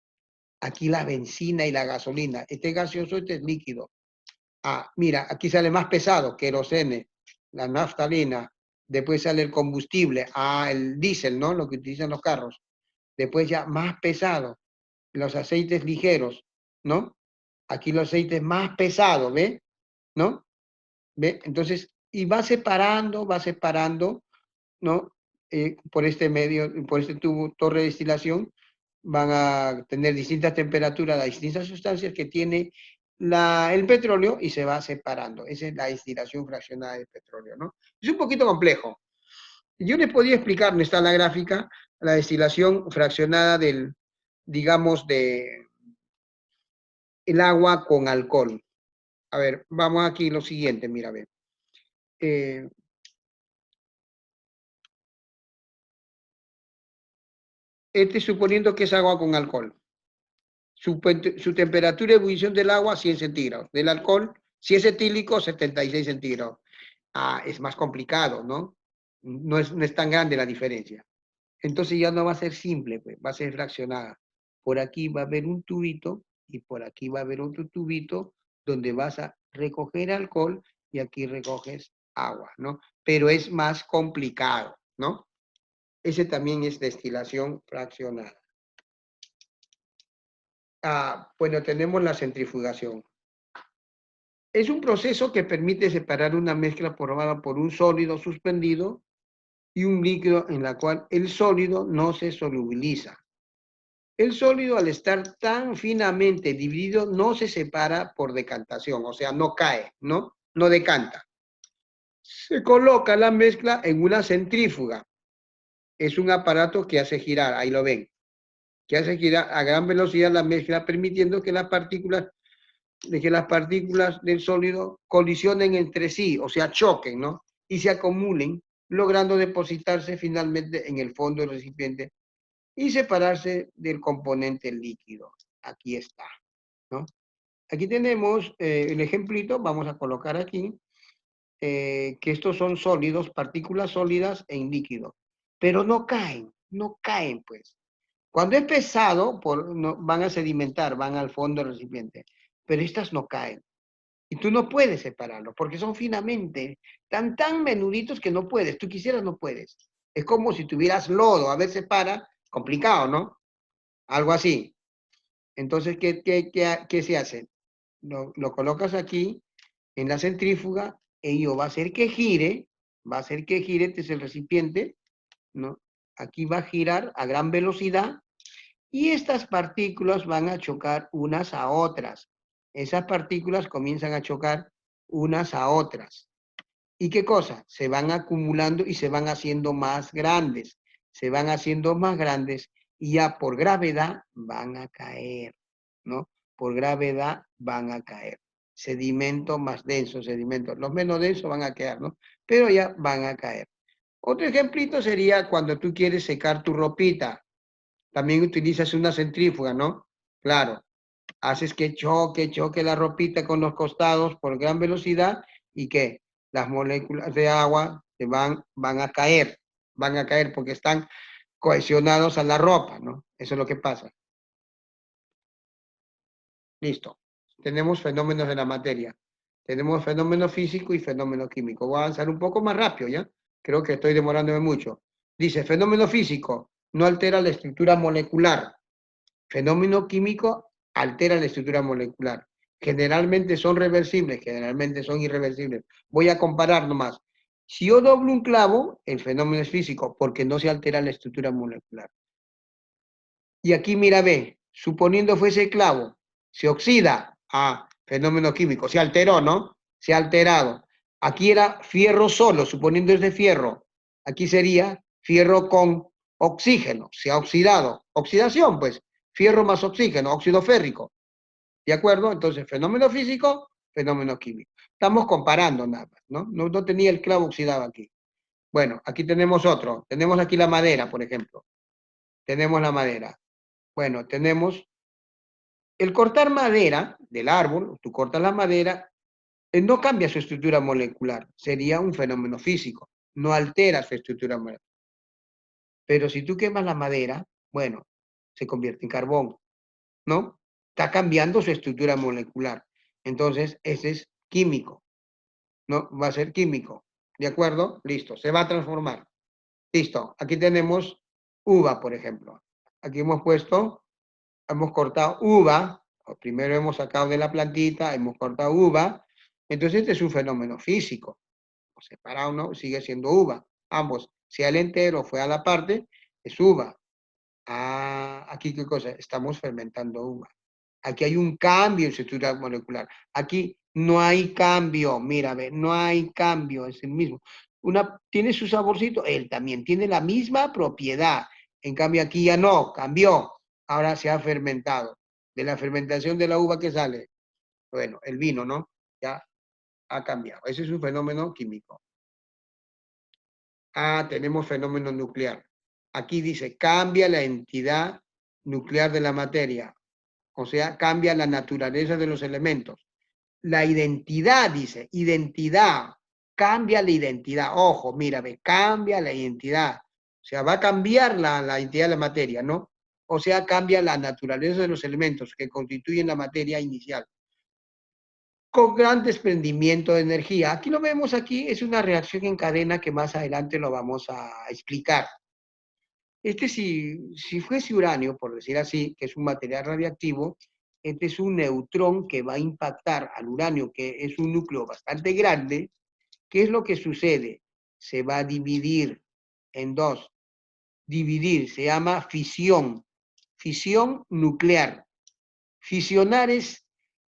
aquí la benzina y la gasolina, este es gaseoso, este es líquido. Ah, mira, aquí sale más pesado, querosene, la naftalina, después sale el combustible, el diésel, ¿no? Lo que utilizan los carros. Después ya más pesado, los aceites ligeros, ¿no? Aquí los aceites más pesados, ¿ve? ¿No? ¿Ve? Entonces, y va separando, ¿no? Por este medio, por este tubo, torre de destilación, van a tener distintas temperaturas, las distintas sustancias que tiene el petróleo y se va separando. Esa es la destilación fraccionada del petróleo, ¿no? Es un poquito complejo. Yo les podía explicar, no está en la gráfica, la destilación fraccionada del, digamos, de el agua con alcohol. A ver, vamos aquí lo siguiente, mira, a ver. Suponiendo que es agua con alcohol. Su temperatura de ebullición del agua, 100 centígrados. Del alcohol, si es etílico, 76 centígrados. Es más complicado, ¿no? No es tan grande la diferencia. Entonces ya no va a ser simple, pues, va a ser fraccionada. Por aquí va a haber un tubito y por aquí va a haber otro tubito donde vas a recoger alcohol y aquí recoges agua, ¿no? Pero es más complicado, ¿no? Ese también es destilación fraccionada. Bueno, tenemos la centrifugación. Es un proceso que permite separar una mezcla formada por un sólido suspendido y un líquido en la cual el sólido no se solubiliza. El sólido, al estar tan finamente dividido, no se separa por decantación, o sea, no cae, ¿no? No decanta. Se coloca la mezcla en una centrífuga. Es un aparato que hace girar, ahí lo ven, que hace girar a gran velocidad la mezcla, permitiendo que las partículas del sólido colisionen entre sí, o sea, choquen, ¿no? Y se acumulen, logrando depositarse finalmente en el fondo del recipiente y separarse del componente líquido. Aquí está, ¿no? Aquí tenemos el ejemplito, vamos a colocar aquí, que estos son sólidos, partículas sólidas en líquido, pero no caen, pues. Cuando es pesado, van a sedimentar, van al fondo del recipiente, pero estas no caen. Y tú no puedes separarlos, porque son finamente, tan menuditos que no puedes. Tú quisieras, no puedes. Es como si tuvieras lodo, a ver, separa, complicado, ¿no? Algo así. Entonces, ¿qué se hace? Lo colocas aquí, en la centrífuga, ello va a hacer que gire, este es el recipiente, ¿no? Aquí va a girar a gran velocidad, y estas partículas van a chocar unas a otras. Esas partículas comienzan a chocar unas a otras. ¿Y qué cosa? Se van acumulando y se van haciendo más grandes. Se van haciendo más grandes y ya por gravedad van a caer, ¿no? Por gravedad van a caer. Sedimento más denso, sedimento. Los menos densos van a quedar, ¿no? Pero ya van a caer. Otro ejemplito sería cuando tú quieres secar tu ropita. También utilizas una centrífuga, ¿no? Claro, haces que choque la ropita con los costados por gran velocidad y que las moléculas de agua van a caer porque están cohesionados a la ropa, ¿no? Eso es lo que pasa. Listo. Tenemos fenómenos de la materia. Tenemos fenómeno físico y fenómeno químico. Voy a avanzar un poco más rápido, ¿ya? Creo que estoy demorándome mucho. Dice, fenómeno físico no altera la estructura molecular. Fenómeno químico altera la estructura molecular. Generalmente son reversibles, generalmente son irreversibles. Voy a comparar nomás. Si yo doblo un clavo, el fenómeno es físico, porque no se altera la estructura molecular. Y aquí mira, ve, suponiendo fuese clavo, se oxida, fenómeno químico, se alteró, ¿no? Se ha alterado. Aquí era fierro solo, suponiendo es de fierro. Aquí sería fierro con oxígeno, se ha oxidado. Oxidación, pues, fierro más oxígeno, óxido férrico. ¿De acuerdo? Entonces, fenómeno físico, fenómeno químico. Estamos comparando nada más, ¿no? No tenía el clavo oxidado aquí. Bueno, aquí tenemos otro. Tenemos aquí la madera, por ejemplo. Tenemos la madera. Bueno, tenemos el cortar madera del árbol, tú cortas la madera, no cambia su estructura molecular, sería un fenómeno físico, no altera su estructura molecular. Pero si tú quemas la madera, bueno, se convierte en carbón, ¿no? Está cambiando su estructura molecular. Entonces, ese es químico, ¿no? Va a ser químico. ¿De acuerdo? Listo, se va a transformar. Listo, aquí tenemos uva, por ejemplo. Aquí hemos cortado uva, primero hemos sacado de la plantita, hemos cortado uva, entonces este es un fenómeno físico. Separado, ¿no? Sigue siendo uva. Ambos, sea el entero o fue a la parte, es uva. Ah, aquí qué cosa, estamos fermentando uva. Aquí hay un cambio en su estructura molecular. Aquí no hay cambio, mira, ve, no hay cambio, es el mismo. Una tiene su saborcito, él también tiene la misma propiedad. En cambio aquí ya no, cambió. Ahora se ha fermentado. De la fermentación de la uva que sale, bueno, el vino, ¿no? Ya ha cambiado. Ese es un fenómeno químico. Ah, tenemos fenómeno nuclear. Aquí dice, cambia la entidad nuclear de la materia. O sea, cambia la naturaleza de los elementos. La identidad, dice, identidad, cambia la identidad. Ojo, mira, ve, cambia la identidad. O sea, va a cambiar la identidad de la materia, ¿no? O sea, cambia la naturaleza de los elementos que constituyen la materia inicial. Con gran desprendimiento de energía. Aquí lo vemos aquí, es una reacción en cadena que más adelante lo vamos a explicar. Si fuese uranio, por decir así, que es un material radiactivo, este es un neutrón que va a impactar al uranio, que es un núcleo bastante grande. ¿Qué es lo que sucede? Se va a dividir en dos. Dividir se llama fisión, fisión nuclear. Fisionar es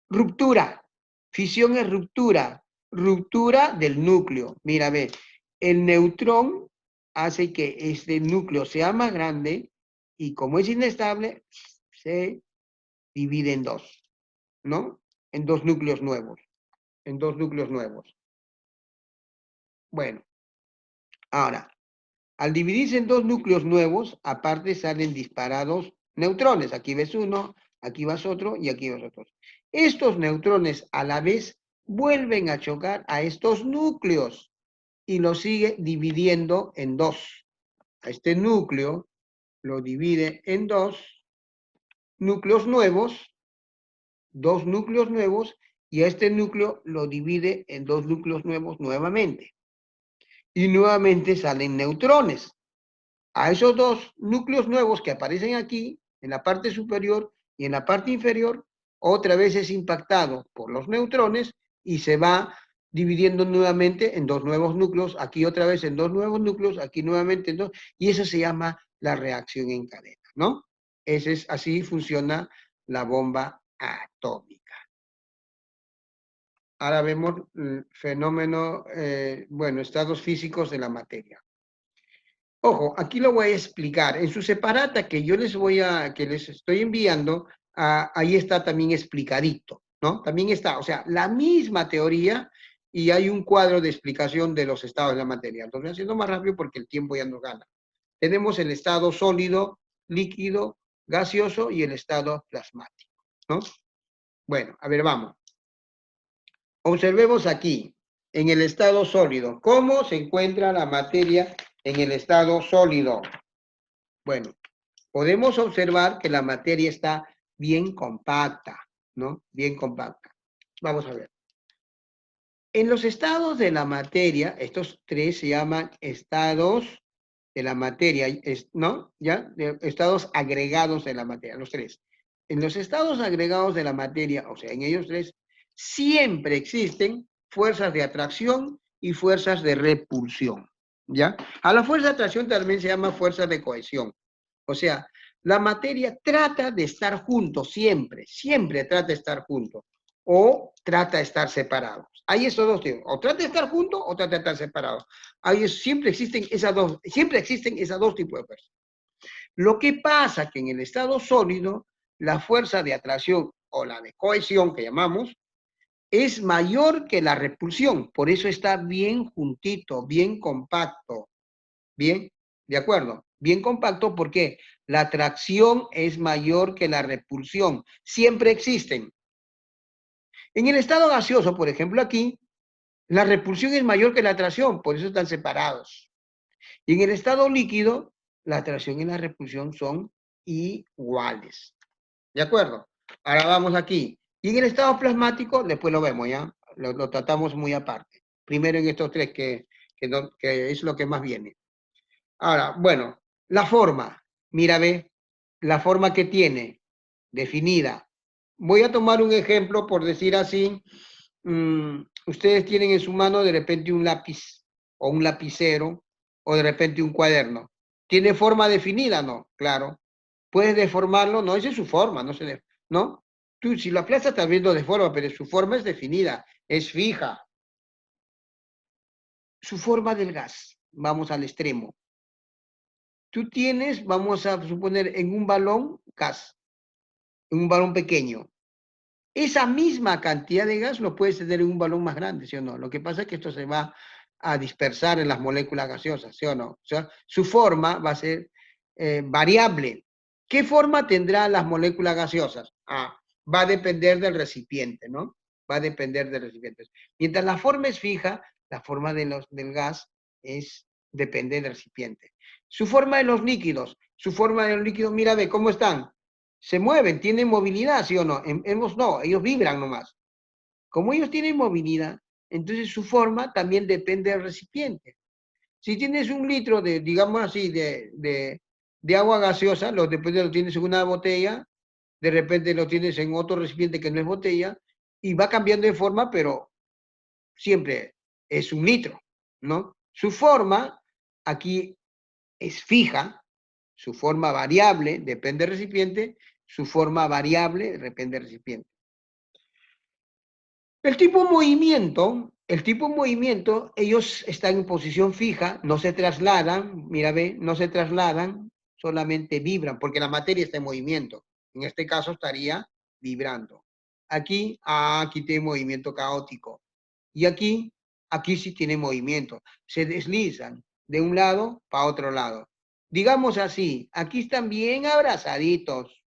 ruptura, fisión es ruptura, ruptura del núcleo. Mira, ve, el neutrón hace que este núcleo sea más grande y como es inestable, se divide en dos, ¿no? En dos núcleos nuevos, en dos núcleos nuevos. Bueno, ahora, al dividirse en dos núcleos nuevos, aparte salen disparados neutrones. Aquí ves uno, aquí vas otro y aquí vas otro. Estos neutrones a la vez vuelven a chocar a estos núcleos y lo sigue dividiendo en dos. A este núcleo lo divide en dos núcleos nuevos, dos núcleos nuevos, y a este núcleo lo divide en dos núcleos nuevos nuevamente. Y nuevamente salen neutrones. A esos dos núcleos nuevos que aparecen aquí, en la parte superior y en la parte inferior, otra vez es impactado por los neutrones y se va dividiendo nuevamente en dos nuevos núcleos, aquí otra vez en dos nuevos núcleos, aquí nuevamente en dos, y eso se llama la reacción en cadena, ¿no? Así funciona la bomba atómica. Ahora vemos el fenómeno, bueno, estados físicos de la materia. Ojo, aquí lo voy a explicar. En su separata que que les estoy enviando, ahí está también explicadito, ¿no? También está, o sea, la misma teoría y hay un cuadro de explicación de los estados de la materia. Entonces, haciendo más rápido porque el tiempo ya nos gana. Tenemos el estado sólido, líquido, gaseoso y el estado plasmático, ¿no? Bueno, a ver, vamos. Observemos aquí, en el estado sólido, ¿cómo se encuentra la materia en el estado sólido? Bueno, podemos observar que la materia está bien compacta, ¿no? Bien compacta. Vamos a ver. En los estados de la materia, estos tres se llaman estados de la materia, ¿no? ¿Ya? Estados agregados de la materia, los tres. En los estados agregados de la materia, o sea, en ellos tres, siempre existen fuerzas de atracción y fuerzas de repulsión, ¿ya? A la fuerza de atracción también se llama fuerza de cohesión. O sea, la materia trata de estar juntos siempre, siempre trata de estar juntos, o trata de estar separados. Hay esos dos tipos, o trata de estar juntos o trata de estar separados. Siempre existen esas dos tipos de fuerzas. Lo que pasa que en el estado sólido, la fuerza de atracción o la de cohesión que llamamos, es mayor que la repulsión, por eso está bien juntito, bien compacto, bien, ¿de acuerdo? Bien compacto porque la atracción es mayor que la repulsión, siempre existen. En el estado gaseoso, por ejemplo, aquí, la repulsión es mayor que la atracción, por eso están separados. Y en el estado líquido, la atracción y la repulsión son iguales. ¿De acuerdo? Ahora vamos aquí. Y en el estado plasmático, después lo vemos, ¿ya? Lo tratamos muy aparte. Primero en estos tres, que es lo que más viene. Ahora, bueno, la forma. Mira, ve, la forma que tiene, definida. Voy a tomar un ejemplo, por decir así. Ustedes tienen en su mano de repente un lápiz, o un lapicero, o de repente un cuaderno. ¿Tiene forma definida? No, claro. ¿Puedes deformarlo? No, esa es su forma, ¿no? Tú, si lo aplastas, estás viendo de forma, pero su forma es definida, es fija. Su forma del gas, vamos al extremo. Tú tienes, vamos a suponer, en un balón gas, en un balón pequeño. Esa misma cantidad de gas lo puedes tener en un balón más grande, ¿sí o no? Lo que pasa es que esto se va a dispersar en las moléculas gaseosas, ¿sí o no? O sea, su forma va a ser variable. ¿Qué forma tendrán las moléculas gaseosas? Va a depender del recipiente, ¿no? Va a depender del recipiente. Mientras la forma es fija, la forma del gas depende del recipiente. Su forma de los líquidos, mira, ve cómo están. Se mueven, tienen movilidad, ¿sí o no? Hemos no, ellos vibran nomás. Como ellos tienen movilidad, entonces su forma también depende del recipiente. Si tienes un litro de, digamos así, de agua gaseosa, de repente lo tienes en una botella, de repente lo tienes en otro recipiente que no es botella, y va cambiando de forma, pero siempre es un litro, ¿no? Su forma aquí es fija, su forma variable depende del recipiente, su forma variable depende del recipiente. El tipo de movimiento, ellos están en posición fija, no se trasladan, mira, ve, no se trasladan, solamente vibran, porque la materia está en movimiento. En este caso estaría vibrando. Aquí tiene movimiento caótico. Y aquí sí tiene movimiento. Se deslizan de un lado para otro lado. Digamos así, aquí están bien abrazaditos,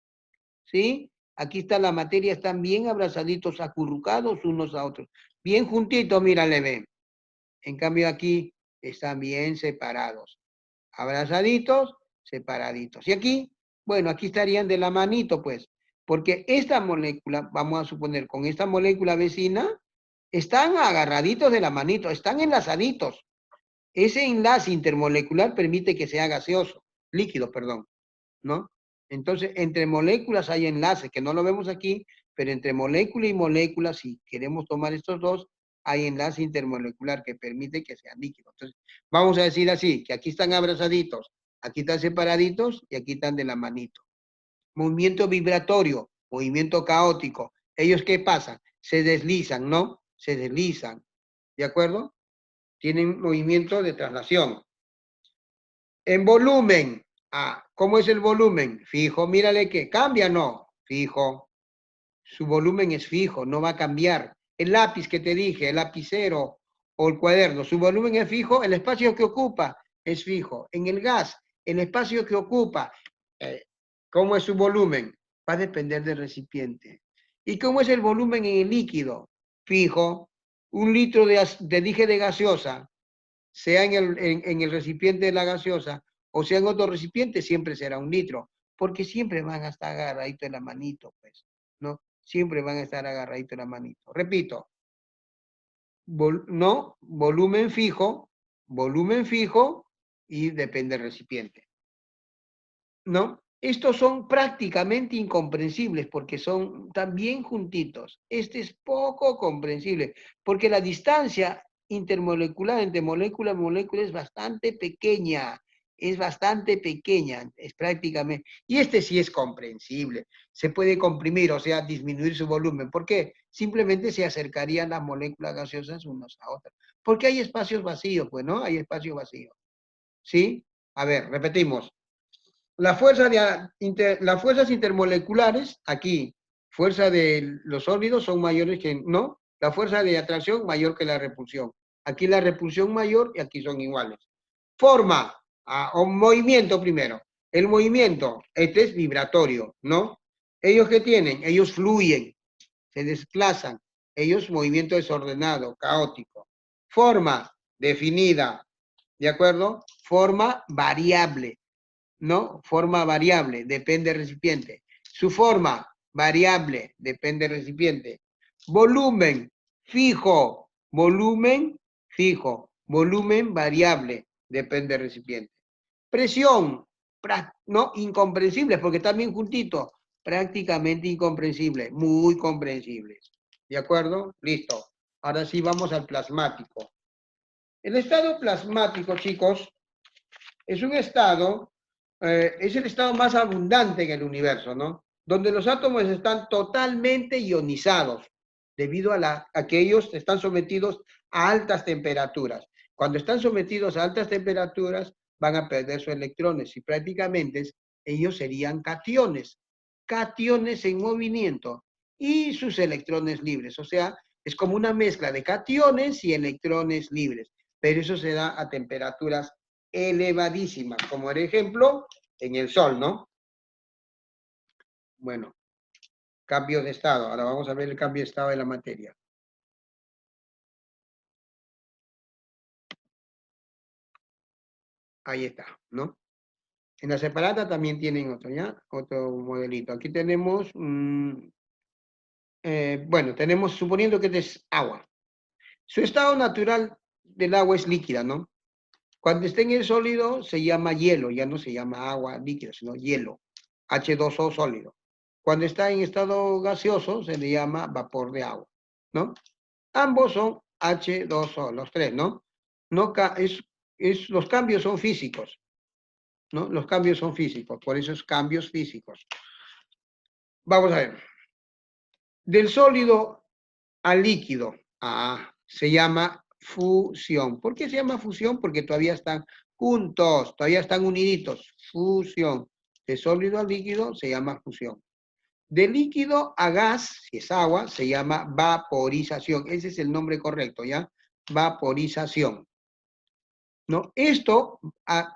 ¿sí? Aquí está la materia, están bien abrazaditos, acurrucados unos a otros. Bien juntitos, mírale, ven. En cambio aquí están bien separados. Abrazaditos, separaditos. Y aquí, bueno, aquí estarían de la manito, pues. Porque esta molécula, vamos a suponer, con esta molécula vecina, están agarraditos de la manito, están enlazaditos. Ese enlace intermolecular permite que sea gaseoso, líquido, perdón, ¿no? Entonces, entre moléculas hay enlaces, que no lo vemos aquí, pero entre molécula y molécula, si queremos tomar estos dos, hay enlace intermolecular que permite que sean líquidos. Entonces, vamos a decir así, que aquí están abrazaditos, aquí están separaditos y aquí están de la manito. Movimiento vibratorio, movimiento caótico. ¿Ellos qué pasa? Se deslizan, ¿no? Se deslizan, ¿de acuerdo? Tienen movimiento de traslación. En volumen, ¿cómo es el volumen? Fijo, mírale que cambia, no, fijo. Su volumen es fijo, no va a cambiar. El lápiz que te dije, el lapicero o el cuaderno, su volumen es fijo, el espacio que ocupa es fijo. En el gas, el espacio que ocupa, ¿cómo es su volumen? Va a depender del recipiente. ¿Y cómo es el volumen en el líquido? Fijo. Un litro de gaseosa, sea en el recipiente de la gaseosa o sea en otro recipiente, siempre será un litro, porque siempre van a estar agarraditos de la manito, pues, ¿no? Siempre van a estar agarraditos de la manito. Repito, no, volumen fijo y depende del recipiente, ¿no? Estos son prácticamente incomprensibles porque son también juntitos. Este es poco comprensible porque la distancia intermolecular entre molécula y molécula es bastante pequeña, es prácticamente, y este sí es comprensible, se puede comprimir, o sea, disminuir su volumen. ¿Por qué? Simplemente se acercarían las moléculas gaseosas unas a otras, porque hay espacios vacíos, pues, ¿no? Hay espacio vacío, ¿sí? A ver, repetimos. Las fuerzas intermoleculares, aquí, fuerza de los sólidos son mayores que, ¿no? La fuerza de atracción mayor que la repulsión. Aquí la repulsión mayor y aquí son iguales. Forma, o movimiento primero. El movimiento, este es vibratorio, ¿no? ¿Ellos qué tienen? Ellos fluyen, se desplazan. Ellos movimiento desordenado, caótico. Forma, definida, ¿de acuerdo? Forma variable, ¿no? Forma variable, depende del recipiente. Su forma, variable, depende del recipiente. Volumen, fijo. Volumen, fijo. Volumen variable, depende del recipiente. Presión, no, incomprensible, porque están bien juntitos. Prácticamente incomprensible, muy comprensible. ¿De acuerdo? Listo. Ahora sí vamos al plasmático. El estado plasmático, chicos, es un estado, es el estado más abundante en el universo, ¿no? Donde los átomos están totalmente ionizados, debido a que ellos están sometidos a altas temperaturas. Cuando están sometidos a altas temperaturas, van a perder sus electrones y prácticamente ellos serían cationes, cationes en movimiento y sus electrones libres. O sea, es como una mezcla de cationes y electrones libres, pero eso se da a temperaturas elevadísimas, como por ejemplo en el Sol, ¿no? Bueno, cambio de estado. Ahora vamos a ver el cambio de estado de la materia. Ahí está, ¿no? En la separata también tienen otro, ¿ya? Otro modelito. Aquí tenemos, bueno, tenemos, suponiendo que este es agua. Su estado natural del agua es líquida, ¿no? Cuando está en el sólido se llama hielo, ya no se llama agua líquida, sino hielo, H2O sólido. Cuando está en estado gaseoso se le llama vapor de agua, ¿no? Ambos son H2O, los tres, ¿no? No los cambios son físicos, ¿no? Los cambios son físicos, por eso es cambios físicos. Vamos a ver. Del sólido al líquido, se llama fusión. ¿Por qué se llama fusión? Porque todavía están juntos, todavía están uniditos. Fusión. De sólido al líquido se llama fusión. De líquido a gas, si es agua, se llama vaporización. Ese es el nombre correcto, ¿ya? Vaporización. ¿No? Esto,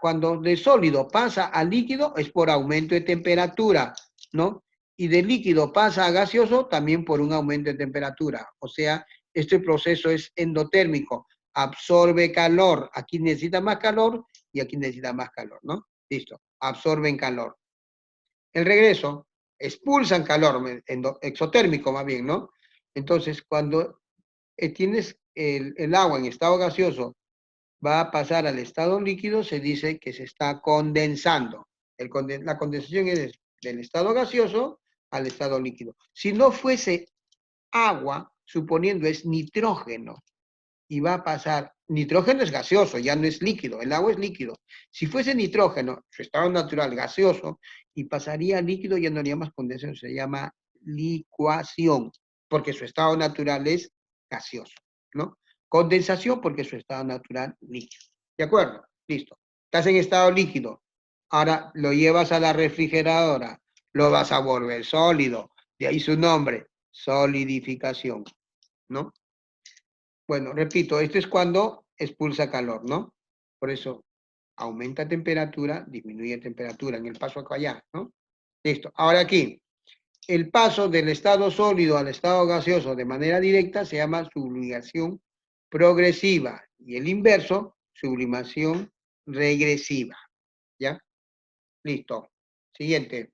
cuando de sólido pasa a líquido, es por aumento de temperatura, ¿no? Y de líquido pasa a gaseoso también por un aumento de temperatura. O sea, este proceso es endotérmico, absorbe calor. Aquí necesita más calor y aquí necesita más calor, ¿no? Listo, absorben calor. El regreso, expulsan calor, exotérmico más bien, ¿no? Entonces, cuando tienes el agua en estado gaseoso va a pasar al estado líquido, se dice que se está condensando. La condensación es del estado gaseoso al estado líquido. Si no fuese agua, suponiendo es nitrógeno, y va a pasar, nitrógeno es gaseoso, ya no es líquido, el agua es líquido. Si fuese nitrógeno, su estado natural gaseoso, y pasaría a líquido, ya no haría más condensación, se llama licuación, porque su estado natural es gaseoso, ¿no? Condensación porque su estado natural líquido. ¿De acuerdo? Listo. Estás en estado líquido. Ahora lo llevas a la refrigeradora, lo vas a volver sólido. De ahí su nombre, solidificación, ¿no? Bueno, repito, esto es cuando expulsa calor, ¿no? Por eso aumenta temperatura, disminuye temperatura en el paso acá allá, ¿no? Listo. Ahora aquí, el paso del estado sólido al estado gaseoso de manera directa se llama sublimación progresiva y el inverso, sublimación regresiva. ¿Ya? Listo. Siguiente.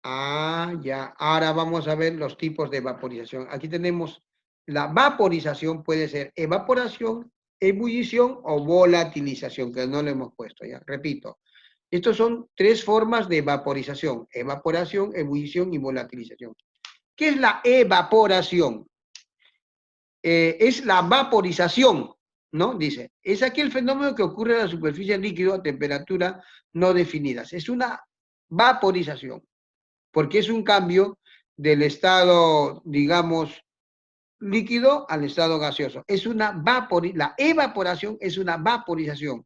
Ya. Ahora vamos a ver los tipos de vaporización. Aquí tenemos la vaporización, puede ser evaporación, ebullición o volatilización, que no lo hemos puesto ya. Repito. Estos son tres formas de vaporización: evaporación, ebullición y volatilización. ¿Qué es la evaporación? Es la vaporización, ¿no? Dice, es aquel fenómeno que ocurre en la superficie del líquido a temperatura no definidas. Es una vaporización, porque es un cambio del estado, digamos, líquido al estado gaseoso. Es una la evaporación es una vaporización,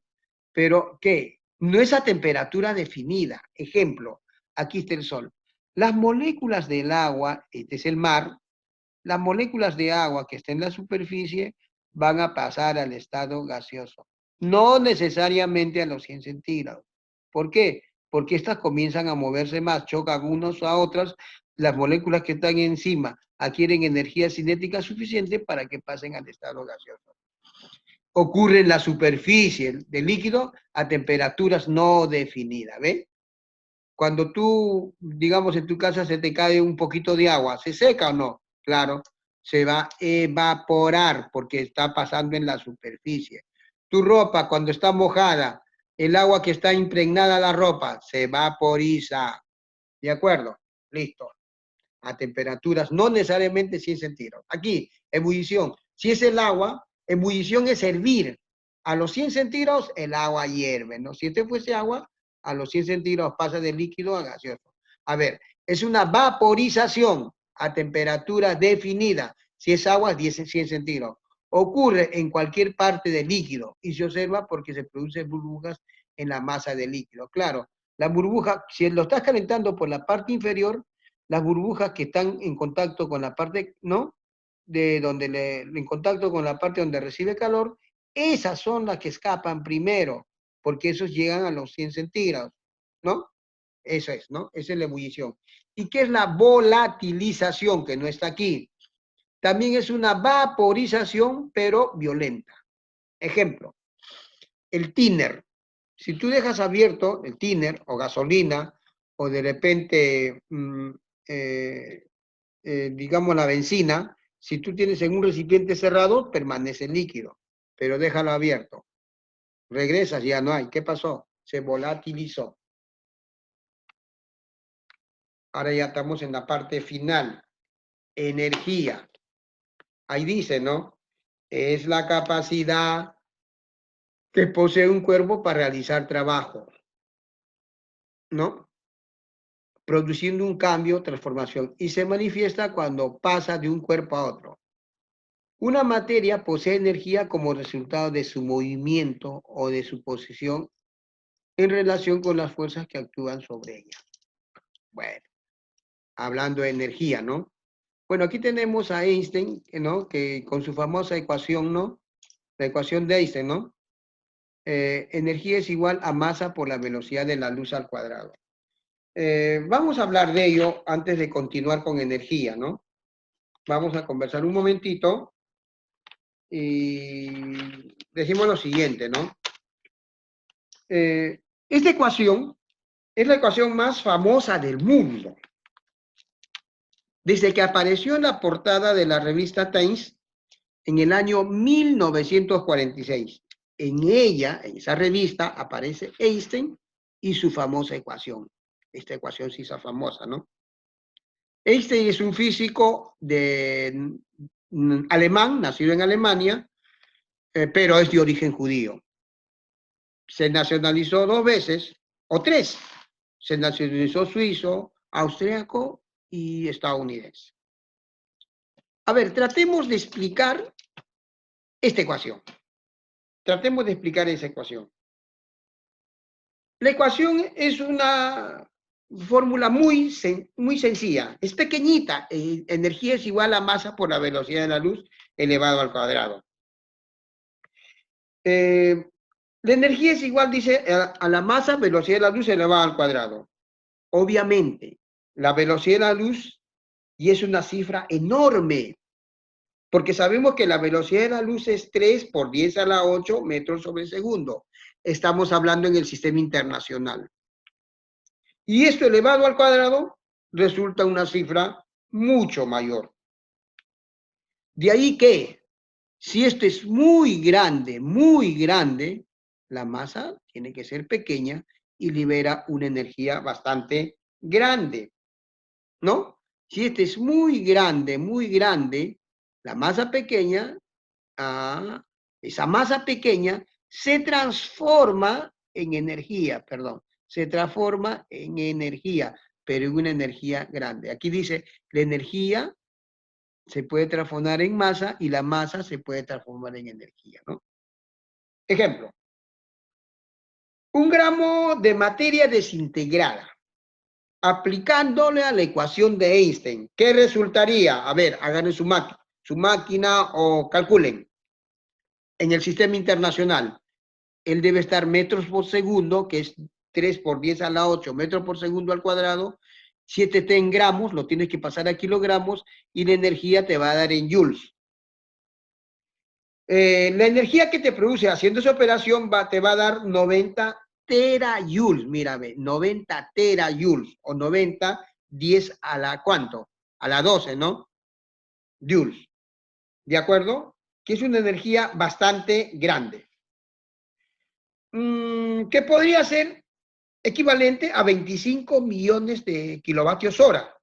pero ¿qué? No es a temperatura definida. Ejemplo, aquí está el sol. Las moléculas del agua, este es el mar, las moléculas de agua que estén en la superficie van a pasar al estado gaseoso. No necesariamente a los 100 centígrados. ¿Por qué? Porque estas comienzan a moverse más, chocan unos a otras, las moléculas que están encima adquieren energía cinética suficiente para que pasen al estado gaseoso. Ocurre en la superficie del líquido a temperaturas no definidas, ¿ves? Cuando tú, digamos, en tu casa se te cae un poquito de agua, ¿se seca o no? Claro, se va a evaporar porque está pasando en la superficie. Tu ropa, cuando está mojada, el agua que está impregnada en la ropa se vaporiza. ¿De acuerdo? Listo. A temperaturas no necesariamente 100 centígrados. Aquí, ebullición. Si es el agua, ebullición es hervir. A los 100 centígrados el agua hierve, ¿no? Si este fuese agua, a los 100 centígrados pasa de líquido a gaseoso. A ver, es una vaporización a temperatura definida. Si es agua, 100 centígrados. Ocurre en cualquier parte del líquido y se observa porque se producen burbujas en la masa del líquido. Claro, la burbuja, si lo estás calentando por la parte inferior, las burbujas que están en contacto con la parte, ¿no? De donde en contacto con la parte donde recibe calor, esas son las que escapan primero, porque esos llegan a los 100 centígrados, ¿no? Eso es, ¿no? Esa es la ebullición. ¿Y qué es la volatilización, que no está aquí? También es una vaporización, pero violenta. Ejemplo, el thinner. Si tú dejas abierto el thinner o gasolina, o de repente digamos, la benzina, si tú tienes en un recipiente cerrado, permanece líquido, pero déjalo abierto. Regresas, ya no hay. ¿Qué pasó? Se volatilizó. Ahora ya estamos en la parte final. Energía. Ahí dice, ¿no? Es la capacidad que posee un cuerpo para realizar trabajo, ¿no? Produciendo un cambio, transformación, y se manifiesta cuando pasa de un cuerpo a otro. Una materia posee energía como resultado de su movimiento o de su posición en relación con las fuerzas que actúan sobre ella. Bueno, hablando de energía, ¿no? Bueno, aquí tenemos a Einstein, ¿no? Que con su famosa ecuación, ¿no? La ecuación de Einstein, ¿no? Energía es igual a masa por la velocidad de la luz al cuadrado. Vamos a hablar de ello antes de continuar con energía, ¿no? Vamos a conversar un momentito y decimos lo siguiente, ¿no? Esta ecuación es la ecuación más famosa del mundo. Desde que apareció en la portada de la revista Times en el año 1946. En ella, en esa revista, aparece Einstein y su famosa ecuación. Esta ecuación sí es famosa, ¿no? Einstein es un físico alemán, nacido en Alemania, pero es de origen judío. Se nacionalizó 2 veces, o 3. Se nacionalizó suizo, austríaco y estadounidense. A ver, tratemos de explicar esta ecuación. Tratemos de explicar esa ecuación. La ecuación es una fórmula muy sencilla. Es pequeñita. Energía es igual a masa por la velocidad de la luz elevado al cuadrado. La energía es igual, dice, a la masa, velocidad de la luz elevada al cuadrado. Obviamente, la velocidad de la luz, y es una cifra enorme, porque sabemos que la velocidad de la luz es 3 por 10 a la 8 metros sobre segundo. Estamos hablando en el sistema internacional. Y esto elevado al cuadrado resulta una cifra mucho mayor. De ahí que, si esto es muy grande, la masa tiene que ser pequeña y libera una energía bastante grande, ¿no? Si este es muy grande, la masa pequeña, esa masa pequeña se transforma en energía, se transforma en energía, pero en una energía grande. Aquí dice, la energía se puede transformar en masa y la masa se puede transformar en energía, ¿no? Ejemplo, 1 gramo de materia desintegrada aplicándole a la ecuación de Einstein. ¿Qué resultaría? A ver, hagan su máquina o calculen. En el sistema internacional, él debe estar metros por segundo, que es 3 por 10 a la 8 metros por segundo al cuadrado. 7T en gramos, lo tienes que pasar a kilogramos, y la energía te va a dar en joules. La energía que te produce haciendo esa operación te va a dar 90 terajoules, mírame, 90 terajoules, o 90, 10 a la, ¿cuánto? A la 12, ¿no? Joules, ¿de acuerdo? Que es una energía bastante grande. Que podría ser equivalente a 25 millones de kilovatios hora.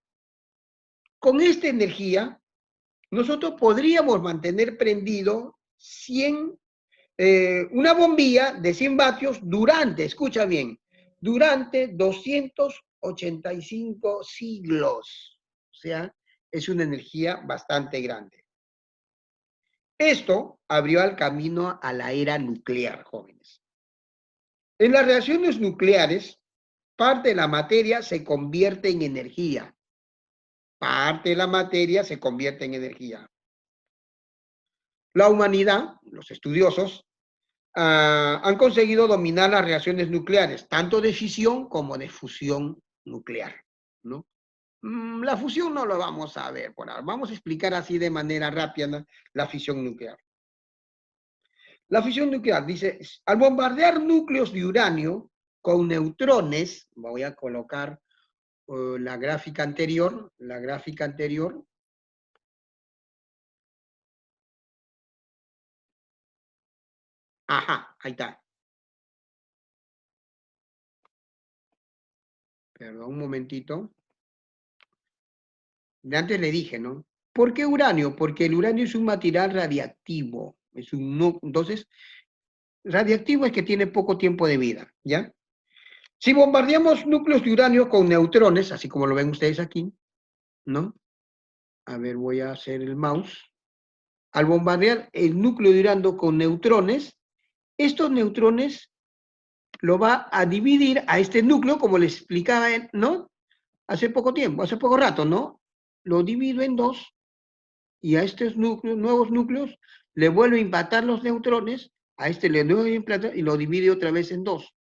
Con esta energía, nosotros podríamos mantener prendido una bombilla de 100 vatios durante, escucha bien, durante 285 siglos. O sea, es una energía bastante grande. Esto abrió el camino a la era nuclear, jóvenes. En las reacciones nucleares, parte de la materia se convierte en energía. Parte de la materia se convierte en energía. La humanidad, los estudiosos, han conseguido dominar las reacciones nucleares, tanto de fisión como de fusión nuclear, ¿no? La fusión no lo vamos a ver por ahora. Vamos a explicar así de manera rápida la fisión nuclear. La fisión nuclear dice, al bombardear núcleos de uranio con neutrones, voy a colocar la gráfica anterior, Ajá, ahí está. Perdón, un momentito. De antes le dije, ¿no? ¿Por qué uranio? Porque el uranio es un material radiactivo. Entonces, radiactivo es que tiene poco tiempo de vida, ¿ya? Si bombardeamos núcleos de uranio con neutrones, así como lo ven ustedes aquí, ¿no? A ver, voy a hacer el mouse. Al bombardear el núcleo de uranio con neutrones, estos neutrones lo va a dividir a este núcleo, como les explicaba, ¿no? Hace poco tiempo, hace poco rato, ¿no? Lo divido en dos, y a estos núcleos, nuevos núcleos, le vuelve a impactar los neutrones, a este le vuelve a impactar y lo divide otra vez en dos.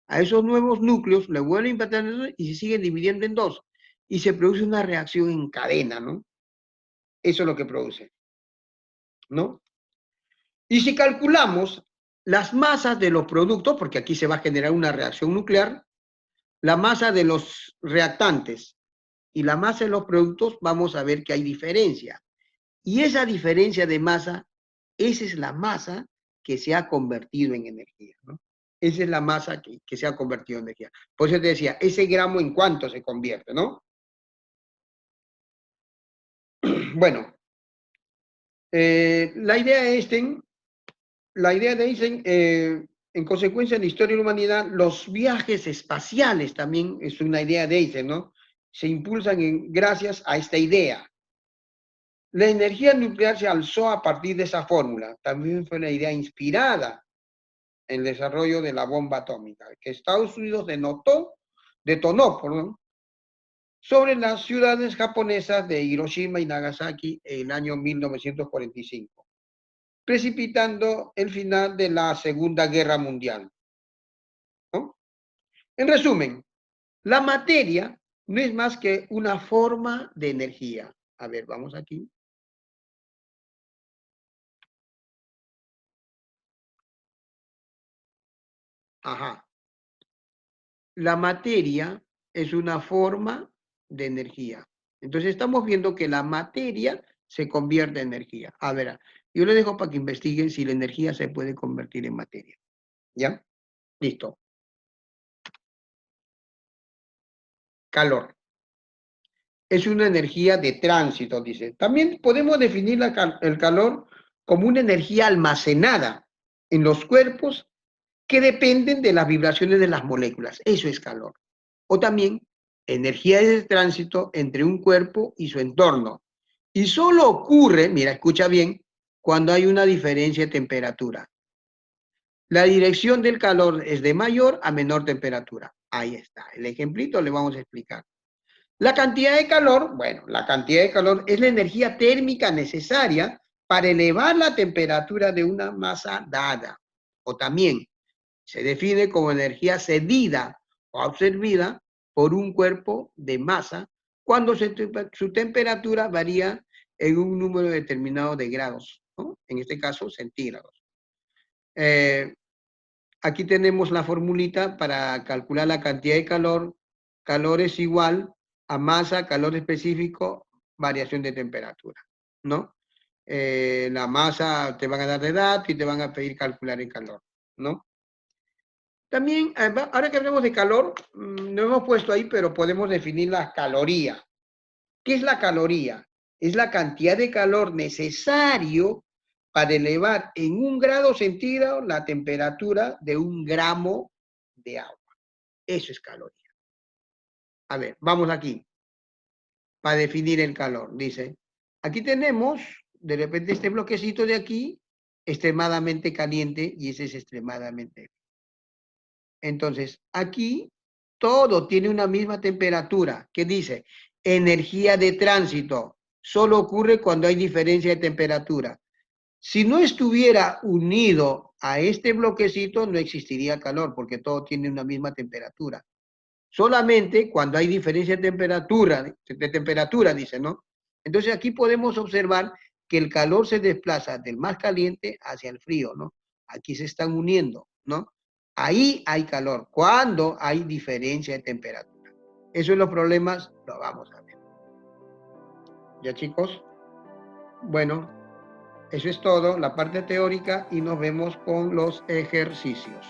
A esos nuevos núcleos le vuelve a impactar en dos y se siguen dividiendo en dos. Y se produce una reacción en cadena, ¿no? Eso es lo que produce, ¿no? Y si calculamos las masas de los productos, porque aquí se va a generar una reacción nuclear, la masa de los reactantes y la masa de los productos, vamos a ver que hay diferencia. Y esa diferencia de masa, esa es la masa que se ha convertido en energía, ¿no? Esa es la masa que se ha convertido en energía. Por eso te decía, ese gramo en cuánto se convierte, ¿no? Bueno, la idea de Einstein, en consecuencia en la historia de la humanidad, los viajes espaciales también es una idea de Einstein, ¿no? Se impulsan gracias a esta idea. La energía nuclear se alzó a partir de esa fórmula. También fue una idea inspirada en el desarrollo de la bomba atómica, que Estados Unidos detonó, perdón, sobre las ciudades japonesas de Hiroshima y Nagasaki en el año 1945, precipitando el final de la Segunda Guerra Mundial, ¿no? En resumen, la materia no es más que una forma de energía. A ver, vamos aquí. Ajá. La materia es una forma de energía. Entonces estamos viendo que la materia se convierte en energía. A ver, yo le dejo para que investiguen si la energía se puede convertir en materia. ¿Ya? Listo. Calor. Es una energía de tránsito, dice. También podemos definir el calor como una energía almacenada en los cuerpos que dependen de las vibraciones de las moléculas. Eso es calor. O también energía de tránsito entre un cuerpo y su entorno. Y solo ocurre, mira, escucha bien, cuando hay una diferencia de temperatura. La dirección del calor es de mayor a menor temperatura. Ahí está. El ejemplito le vamos a explicar. La cantidad de calor, bueno, la cantidad de calor es la energía térmica necesaria para elevar la temperatura de una masa dada. O también se define como energía cedida o absorbida por un cuerpo de masa cuando su temperatura varía en un número determinado de grados, ¿no? En este caso centígrados. Eh, Aquí tenemos la formulita para calcular la cantidad de calor. Calor es igual a masa, calor específico, variación de temperatura, ¿no? La masa te van a dar de edad y te van a pedir calcular el calor, ¿no? También, ahora que hablamos de calor, no hemos puesto ahí, pero podemos definir la caloría. ¿Qué es la caloría? Es la cantidad de calor necesario para elevar en 1 grado centígrado la temperatura de 1 gramo de agua. Eso es caloría. A ver, vamos aquí, para definir el calor. Dice, aquí tenemos, de repente, este bloquecito de aquí, extremadamente caliente, y ese es extremadamente. Entonces, aquí todo tiene una misma temperatura. ¿Qué dice? Energía de tránsito. Solo ocurre cuando hay diferencia de temperatura. Si no estuviera unido a este bloquecito, no existiría calor, porque todo tiene una misma temperatura. Solamente cuando hay diferencia de temperatura, dice, ¿no? Entonces aquí podemos observar que el calor se desplaza del más caliente hacia el frío, ¿no? Aquí se están uniendo, ¿no? Ahí hay calor, cuando hay diferencia de temperatura. Eso es los problemas, lo vamos a ver. ¿Ya, chicos? Bueno, eso es todo, la parte teórica, y nos vemos con los ejercicios.